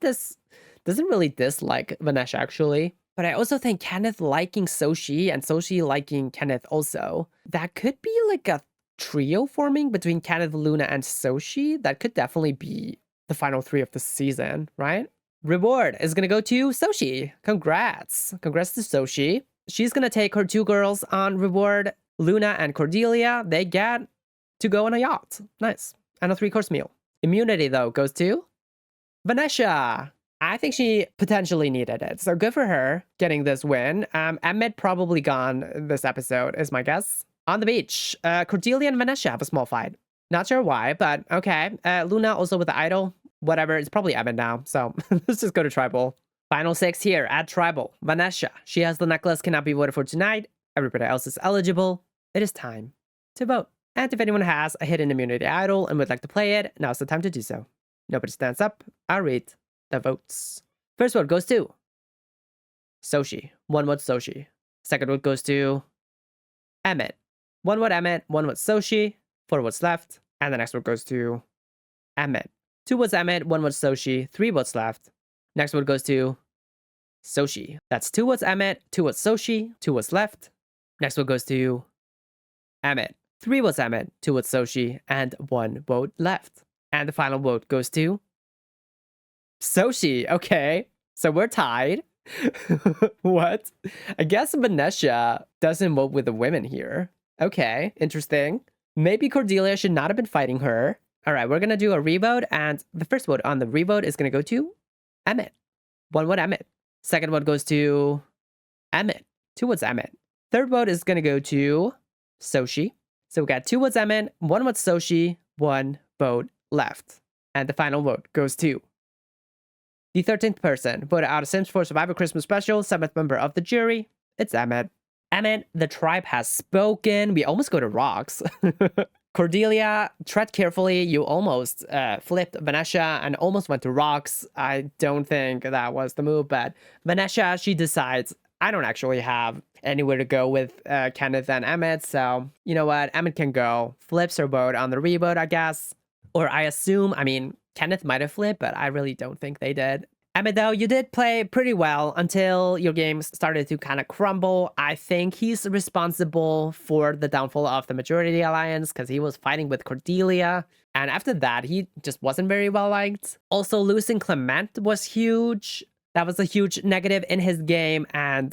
doesn't really dislike Vanessa, actually. But I also think Kenneth liking Soshi and Soshi liking Kenneth also. That could be like a trio forming between Kenneth, Luna, and Soshi. That could definitely be the final 3 of the season, right? Reward is gonna go to Soshi. Congrats. Congrats to Soshi. She's gonna take her 2 girls on reward. Luna and Cordelia, they get to go on a yacht. Nice. And a 3-course meal. Immunity, though, goes to Vanessa. I think she potentially needed it. So good for her getting this win. Emmett probably gone this episode, is my guess. On the beach, Cordelia and Vanessa have a small fight. Not sure why, but okay. Luna also with the idol. Whatever, it's probably Emmett now. So let's just go to Tribal. Final 6 here at Tribal. Vanessa, she has the necklace, cannot be voted for tonight. Everybody else is eligible. It is time to vote. And if anyone has a hidden immunity idol and would like to play it, now's the time to do so. Nobody stands up. I'll read the votes. First vote goes to Soshi. 1 vote Soshi. Second vote goes to Emmett. 1 vote Emmett, 1 vote Soshi. 4 votes left. And the next vote goes to Emmett. 2 votes Emmett, 1 vote Soshi. 3 votes left. Next vote goes to Soshi. That's 2 votes Emmett, 2 votes Soshi, 2 votes left. Next vote goes to Emmett. 3 votes Emmett, 2 votes Soshi, and 1 vote left. And the final vote goes to Soshi. Okay, so we're tied. What? I guess Vanessa doesn't vote with the women here. Okay, interesting. Maybe Cordelia should not have been fighting her. All right, we're gonna do a revote, and the first vote on the revote is gonna go to Emmett. 1 vote Emmett. Second vote goes to Emmett. 2 votes Emmett. Third vote is gonna go to Soshi. So we got 2 votes Emmett, 1 vote Soshi, 1 vote left. And the final vote goes to the 13th person voted out of Sims 4 Survivor Christmas Special, 7th member of the jury. It's Emmett. Emmett, the tribe has spoken. We almost go to rocks. Cordelia, tread carefully. You almost flipped Vanessa and almost went to rocks. I don't think that was the move, but Vanessa, she decides, I don't actually have anywhere to go with Kenneth and Emmett, so you know what? Emmett can go. Flips her vote on the revote, I guess. Or I assume, I mean, Kenneth might have flipped, but I really don't think they did. Emmett, though, you did play pretty well until your game started to kind of crumble. I think he's responsible for the downfall of the Majority Alliance because he was fighting with Cordelia. And after that, he just wasn't very well liked. Also, losing Clement was huge. That was a huge negative in his game. And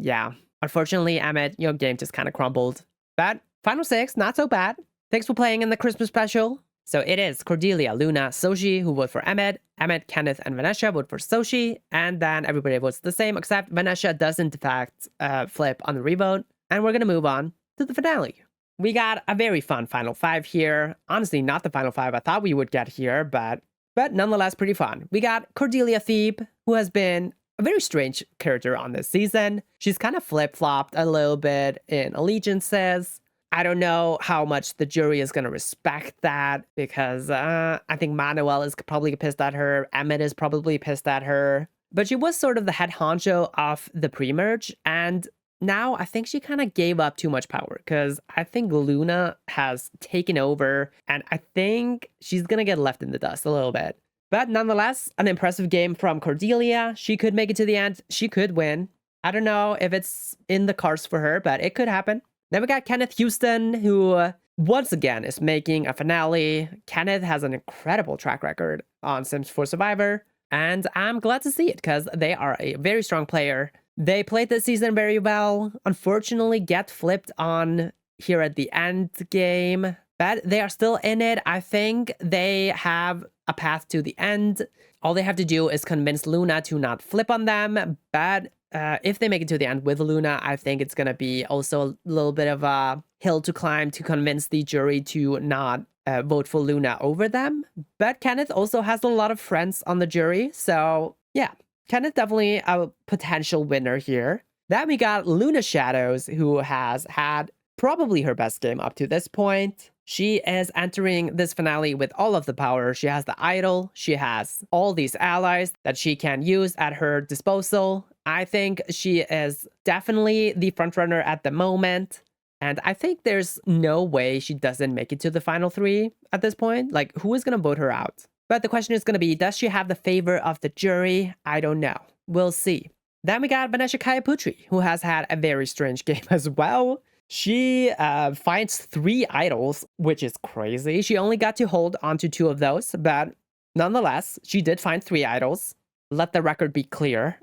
yeah, unfortunately, Emmett, your game just kind of crumbled. But final 6, not so bad. Thanks for playing in the Christmas special. So it is Cordelia, Luna, Soshi who vote for Emmett. Emmett, Kenneth, and Vanessa vote for Soshi. And then everybody votes the same, except Vanessa doesn't, in fact, flip on the revote. And we're going to move on to the finale. We got a very fun final 5 here. Honestly, not the final 5 I thought we would get here, but nonetheless pretty fun. We got Cordelia Thebe, who has been a very strange character on this season. She's kind of flip-flopped a little bit in allegiances. I don't know how much the jury is going to respect that because I think Manuel is probably pissed at her. Emmett is probably pissed at her. But she was sort of the head honcho of the pre-merge. And now I think she kind of gave up too much power because I think Luna has taken over. And I think she's going to get left in the dust a little bit. But nonetheless, an impressive game from Cordelia. She could make it to the end. She could win. I don't know if it's in the cards for her, but it could happen. Then we got Kenneth Houston, who once again is making a finale. Kenneth has an incredible track record on Sims 4 Survivor, and I'm glad to see it because they are a very strong player. They played this season very well. Unfortunately, get flipped on here at the end game. But they are still in it. I think they have a path to the end. All they have to do is convince Luna to not flip on them. But if they make it to the end with Luna, I think it's going to be also a little bit of a hill to climb to convince the jury to not vote for Luna over them. But Kenneth also has a lot of friends on the jury. So yeah, Kenneth definitely a potential winner here. Then we got Luna Shadows, who has had probably her best game up to this point. She is entering this finale with all of the power. She has the idol. She has all these allies that she can use at her disposal. I think she is definitely the frontrunner at the moment. And I think there's no way she doesn't make it to the final 3 at this point. Like, who is going to vote her out? But the question is going to be, does she have the favor of the jury? I don't know. We'll see. Then we got Vanessa Kayaputri, who has had a very strange game as well. She finds 3 idols, which is crazy. She only got to hold onto 2 of those, but nonetheless, she did find 3 idols. Let the record be clear.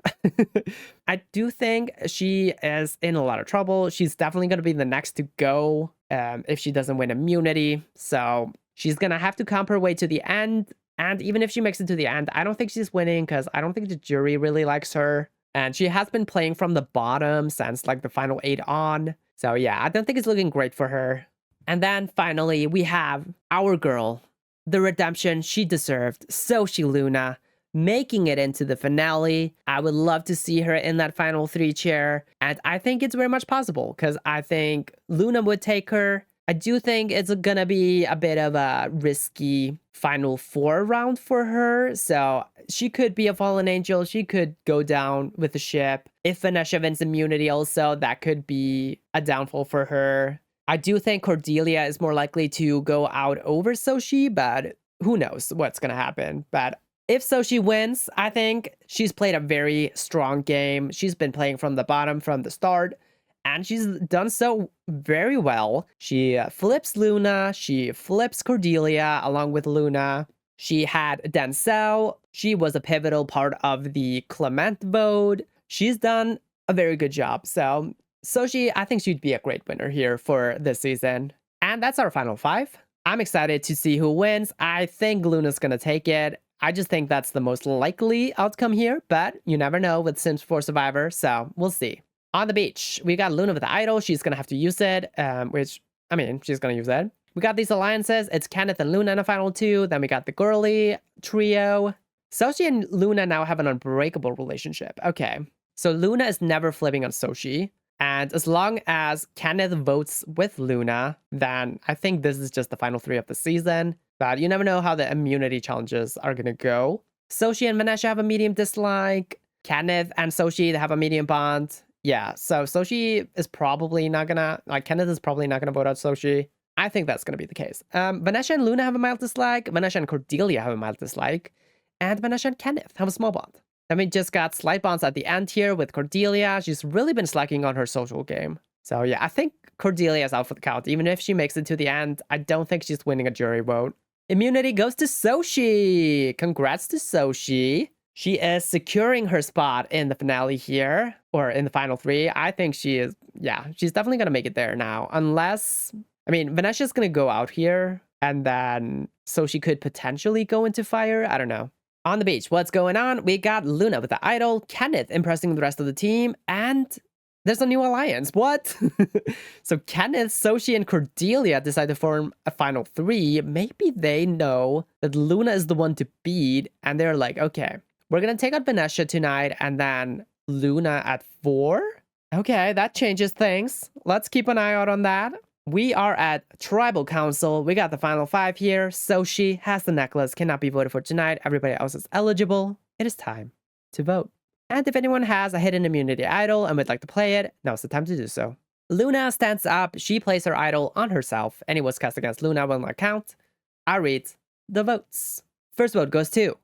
I do think she is in a lot of trouble. She's definitely going to be the next to go if she doesn't win immunity. So she's going to have to comp her way to the end. And even if she makes it to the end, I don't think she's winning because I don't think the jury really likes her. And she has been playing from the bottom since like the final 8 on. So yeah, I don't think it's looking great for her. And then finally, we have our girl, the redemption she deserved, Soshi Luna, making it into the finale. I would love to see her in that final 3 chair. And I think it's very much possible because I think Luna would take her. I do think it's gonna be a bit of a risky final 4 round for her. So she could be a fallen angel. She could go down with the ship. If Vanessa wins immunity also, that could be a downfall for her. I do think Cordelia is more likely to go out over Soshi, but who knows what's gonna happen. But if Soshi wins, I think she's played a very strong game. She's been playing from the bottom from the start. And she's done so very well. She flips Luna. She flips Cordelia along with Luna. She had Denzel. She was a pivotal part of the Clement vote. She's done a very good job. So I think she'd be a great winner here for this season. And that's our final 5. I'm excited to see who wins. I think Luna's going to take it. I just think that's the most likely outcome here. But you never know with Sims 4 Survivor. So we'll see. On the beach, we got Luna with the idol. She's going to have to use it, which, I mean, she's going to use it. We got these alliances. It's Kenneth and Luna in the final 2. Then we got the girly trio. Soshi and Luna now have an unbreakable relationship. Okay, so Luna is never flipping on Soshi. And as long as Kenneth votes with Luna, then I think this is just the final 3 of the season. But you never know how the immunity challenges are going to go. Soshi and Vanessa have a medium dislike. Kenneth and Soshi have a medium bond. Yeah, so Soshi is probably not gonna, like, Kenneth is probably not gonna vote out Soshi. I think that's gonna be the case. Vanessa and Luna have a mild dislike. Vanessa and Cordelia have a mild dislike. And Vanessa and Kenneth have a small bond. Then we just got slight bonds at the end here with Cordelia. She's really been slacking on her social game. So yeah, I think Cordelia is out for the count. Even if she makes it to the end, I don't think she's winning a jury vote. Immunity goes to Soshi. Congrats to Soshi. She is securing her spot in the finale here, or in the final 3. I think she is, yeah, she's definitely going to make it there now. Unless, I mean, Vanessa's going to go out here, and then Soshi could potentially go into fire. I don't know. On the beach, what's going on? We got Luna with the idol, Kenneth impressing the rest of the team, and there's a new alliance. What? So Kenneth, Soshi, and Cordelia decide to form a final 3. Maybe they know that Luna is the one to beat, and they're like, okay, we're going to take out Vanessa tonight and then Luna at 4. Okay, that changes things. Let's keep an eye out on that. We are at Tribal Council. We got the final 5 here. Soshi has the necklace, cannot be voted for tonight. Everybody else is eligible. It is time to vote. And if anyone has a hidden immunity idol and would like to play it, now's the time to do so. Luna stands up. She plays her idol on herself. Any votes cast against Luna will not count. I read the votes. First vote goes to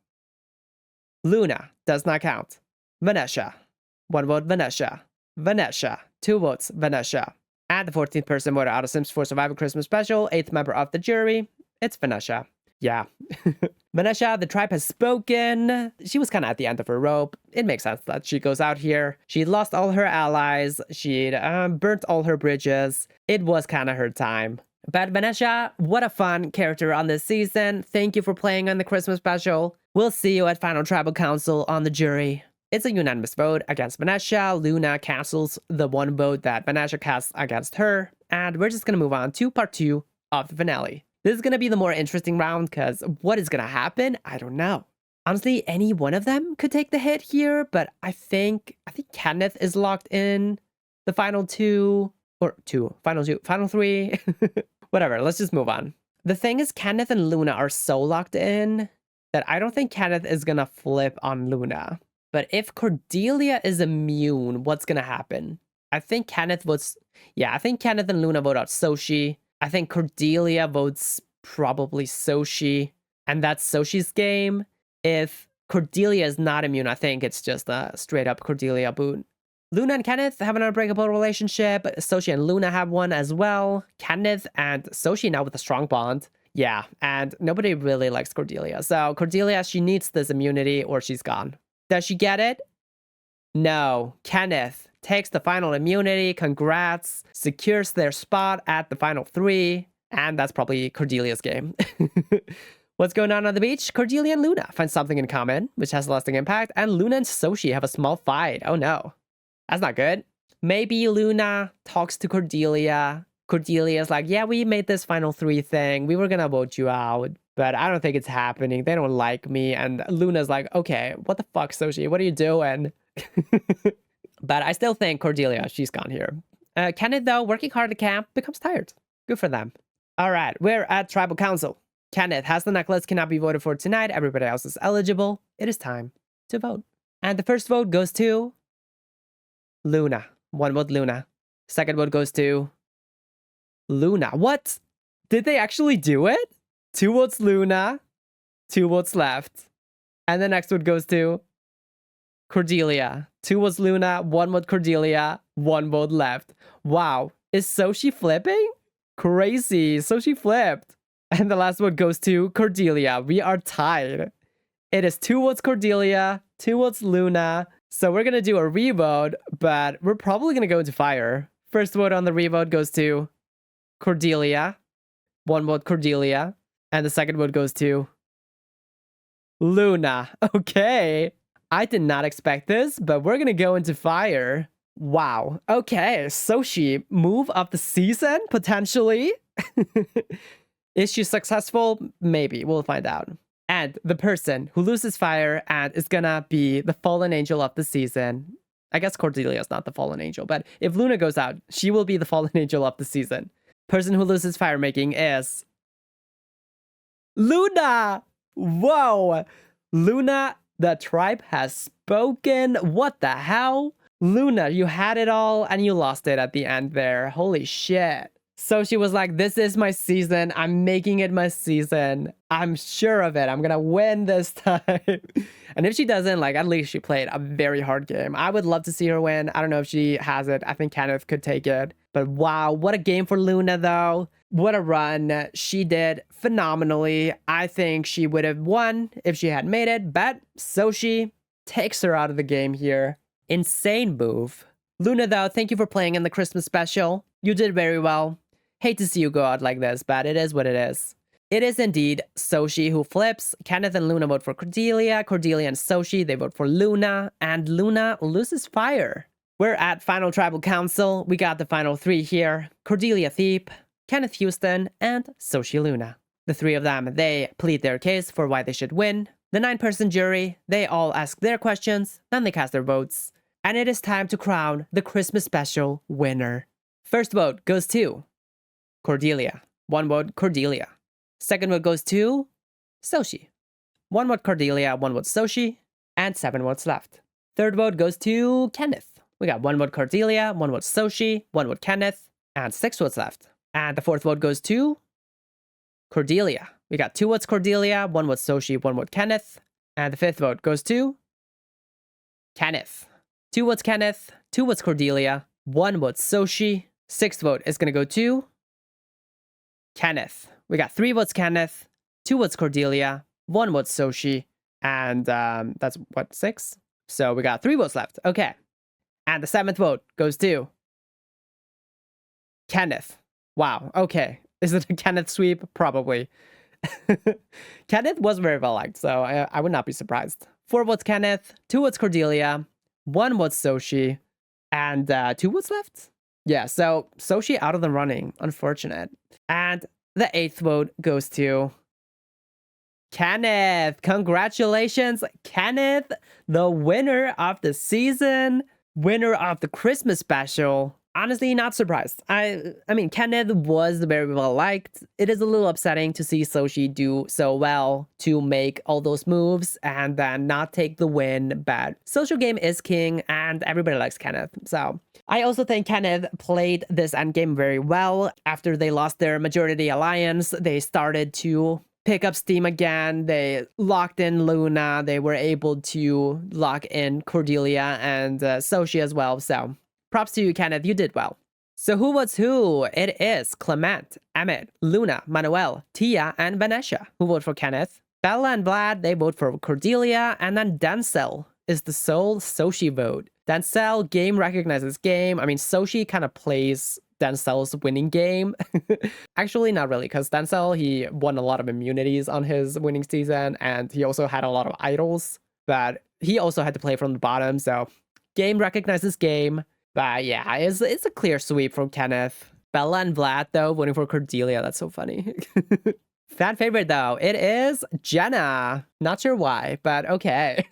Luna, does not count. Vanessa, 1 vote Vanessa. Vanessa, 2 votes Vanessa. And the 14th person voted out of Sims 4 Survivor Christmas Special, 8th member of the jury, it's Vanessa. Yeah. Vanessa, the tribe has spoken. She was kind of at the end of her rope. It makes sense that she goes out here. She lost all her allies. She'd burnt all her bridges. It was kind of her time. But Vanessa, what a fun character on this season. Thank you for playing on the Christmas special. We'll see you at Final Tribal Council on the jury. It's a unanimous vote against Vanessa. Luna cancels the one vote that Vanessa casts against her. And we're just going to move on to part 2 of the finale. This is going to be the more interesting round because what is going to happen? I don't know. Honestly, any one of them could take the hit here, but I think Kenneth is locked in the final final 3. Whatever, let's just move on. The thing is, Kenneth and Luna are so locked in that I don't think Kenneth is going to flip on Luna. But if Cordelia is immune, what's going to happen? I think Kenneth and Luna vote out Soshi. I think Cordelia votes probably Soshi, and that's Soshi's game. If Cordelia is not immune, I think it's just a straight up Cordelia boot. Luna and Kenneth have an unbreakable relationship. Soshi and Luna have one as well. Kenneth and Soshi now with a strong bond. Yeah, and nobody really likes Cordelia. So Cordelia, she needs this immunity or she's gone. Does she get it? No. Kenneth takes the final immunity, congrats, secures their spot at the final 3, and that's probably Cordelia's game. What's going on the beach? Cordelia and Luna find something in common, which has a lasting impact, and Luna and Soshi have a small fight. Oh no. That's not good. Maybe Luna talks to Cordelia. Cordelia's like, yeah, we made this final 3 thing. We were gonna vote you out, but I don't think it's happening. They don't like me. And Luna's like, okay, what the fuck, Soshi? What are you doing? But I still think Cordelia, she's gone here. Kenneth, though, working hard at camp, becomes tired. Good for them. All right, we're at Tribal Council. Kenneth has the necklace, cannot be voted for tonight. Everybody else is eligible. It is time to vote. And the first vote goes to Luna. 1 vote, Luna. Second vote goes to Luna. What? Did they actually do it? 2 votes, Luna. 2 votes left. And the next vote goes to Cordelia. 2 votes Luna, 1 vote Cordelia, 1 vote left. Wow. Is Soshi flipping? Crazy. Soshi flipped. And the last vote goes to Cordelia. We are tied. It is 2 votes Cordelia, 2 votes Luna. So we're going to do a revote, but we're probably going to go into fire. First vote on the revote goes to Cordelia. 1 vote Cordelia. And the second vote goes to Luna. Okay. I did not expect this, but we're gonna go into fire. Wow. Okay, Soshi, move of the season, potentially? Is she successful? Maybe. We'll find out. And the person who loses fire and is gonna be the fallen angel of the season. I guess Cordelia's not the fallen angel, but if Luna goes out, she will be the fallen angel of the season. Person who loses fire making is Luna! Whoa! Luna, the tribe has spoken. What the hell? Luna, you had it all and you lost it at the end there. Holy shit. So she was like, this is my season. I'm making it my season. I'm sure of it. I'm gonna win this time. And if she doesn't, like, at least she played a very hard game. I would love to see her win. I don't know if she has it. I think Kenneth could take it. But wow, what a game for Luna, though. What a run. She did phenomenally. I think she would have won if she had made it, but Soshi takes her out of the game here. Insane move. Luna, though, thank you for playing in the Christmas special. You did very well. Hate to see you go out like this, but it is what it is. It is indeed Soshi who flips. Kenneth and Luna vote for Cordelia. Cordelia and Soshi, they vote for Luna. And Luna loses fire. We're at Final Tribal Council. We got the final 3 here. Cordelia Theep, Kenneth Houston, and Soshi Luna. The 3 of them, they plead their case for why they should win. The 9-person jury, they all ask their questions, then they cast their votes. And it is time to crown the Christmas special winner. First vote goes to Cordelia. 1 vote, Cordelia. Second vote goes to Soshi. 1 vote Cordelia, 1 vote Soshi, and 7 votes left. Third vote goes to Kenneth. We got 1 vote Cordelia, 1 vote Soshi, 1 vote Kenneth, and 6 votes left. And the fourth vote goes to Cordelia. We got 2 votes Cordelia, 1 vote Soshi, 1 vote Kenneth. And the fifth vote goes to Kenneth. 2 votes Kenneth, 2 votes Cordelia, 1 vote Soshi. Sixth vote is going to go to Kenneth. We got 3 votes Kenneth, 2 was Cordelia, 1 was Soshi, and that's what, 6? So we got 3 votes left. Okay. And the 7th vote goes to Kenneth. Wow. Okay. Is it a Kenneth sweep? Probably. Kenneth was very well liked, so I would not be surprised. 4 votes Kenneth, 2 votes Cordelia, 1 votes Soshi, and 2 votes left? Yeah, so Soshi out of the running. Unfortunate. And the 8th vote goes to Kenneth. Congratulations, Kenneth, the winner of the season, winner of the Christmas special. Honestly, not surprised. I mean, Kenneth was very well liked. It is a little upsetting to see Soshi do so well to make all those moves and then not take the win, but social game is king and everybody likes Kenneth. So I also think Kenneth played this endgame very well. After they lost their majority alliance, they started to pick up steam again. They locked in Luna. They were able to lock in Cordelia and Soshi as well. So props to you, Kenneth. You did well. So who was who? It is Clement, Emmett, Luna, Manuel, Tia, and Vanessa who vote for Kenneth. Bella and Vlad, they vote for Cordelia. And then Denzel is the sole Soshi vote. Denzel, game recognizes game. I mean, Soshi kind of plays Denzel's winning game. Actually, not really, because Denzel, he won a lot of immunities on his winning season. And he also had a lot of idols. But he also had to play from the bottom. So game recognizes game. But yeah, it's a clear sweep from Kenneth. Bella and Vlad, though, voting for Cordelia. That's so funny. Fan favorite, though, it is Jenna. Not sure why, but okay.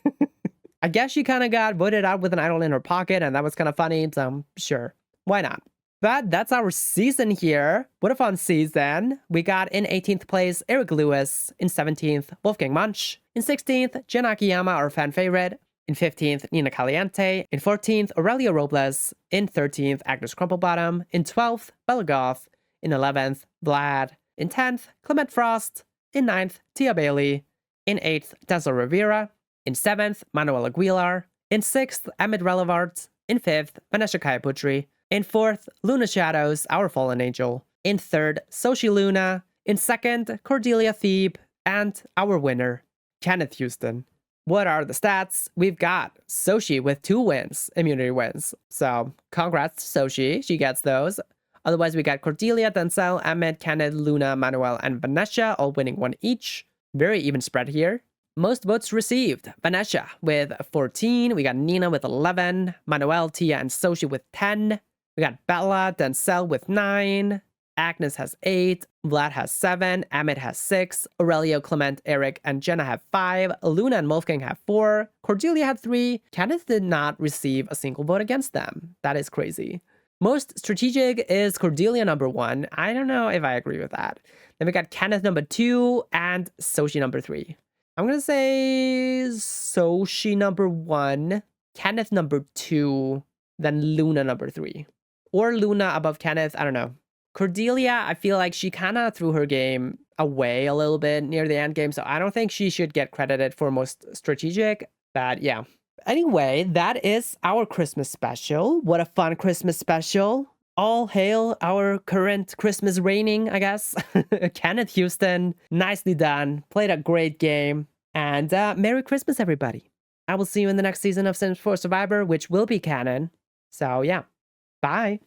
I guess she kind of got voted out with an idol in her pocket, and that was kind of funny, so sure. Why not? But that's our season here. What a fun season. We got in 18th place, Eric Lewis. In 17th, Wolfgang Munch. In 16th, Jen Akiyama, our fan favorite. In 15th, Nina Caliente. In 14th, Aurelio Robles. In 13th, Agnes Crumplebottom. In 12th, Bella Goth. In 11th, Vlad. In 10th, Clement Frost. In 9th, Tia Bailey. In 8th, Denzel Rivera. In 7th, Manuel Aguilar. In 6th, Emmett Relevart. In 5th, Vanessa Kayaputri. In 4th, Luna Shadows, Our Fallen Angel. In 3rd, Soshi Luna. In 2nd, Cordelia Thebe. And our winner, Kenneth Houston. What are the stats? We've got Soshi with 2 wins, immunity wins. So congrats to Soshi, she gets those. Otherwise, we got Cordelia, Denzel, Emmett, Kenneth, Luna, Manuel, and Vanessa all winning 1 each. Very even spread here. Most votes received. Vanessa with 14. We got Nina with 11. Manuel, Tia, and Soshi with 10. We got Bella, Denzel with 9. Agnes has 8, Vlad has 7, Emmett has 6, Aurelio, Clement, Eric, and Jenna have 5, Luna and Wolfgang have 4, Cordelia had 3, Kenneth did not receive a single vote against them. That is crazy. Most strategic is Cordelia number 1. I don't know if I agree with that. Then we got Kenneth number 2 and Soshi number 3. I'm gonna say Soshi number 1, Kenneth number 2, then Luna number 3. Or Luna above Kenneth, I don't know. Cordelia, I feel like she kind of threw her game away a little bit near the end game, so I don't think she should get credited for most strategic, but yeah. Anyway, that is our Christmas special. What a fun Christmas special. All hail our current Christmas reigning, I guess. Kenneth Houston, nicely done. Played a great game. And Merry Christmas, everybody. I will see you in the next season of Sims 4 Survivor, which will be canon. So yeah, bye.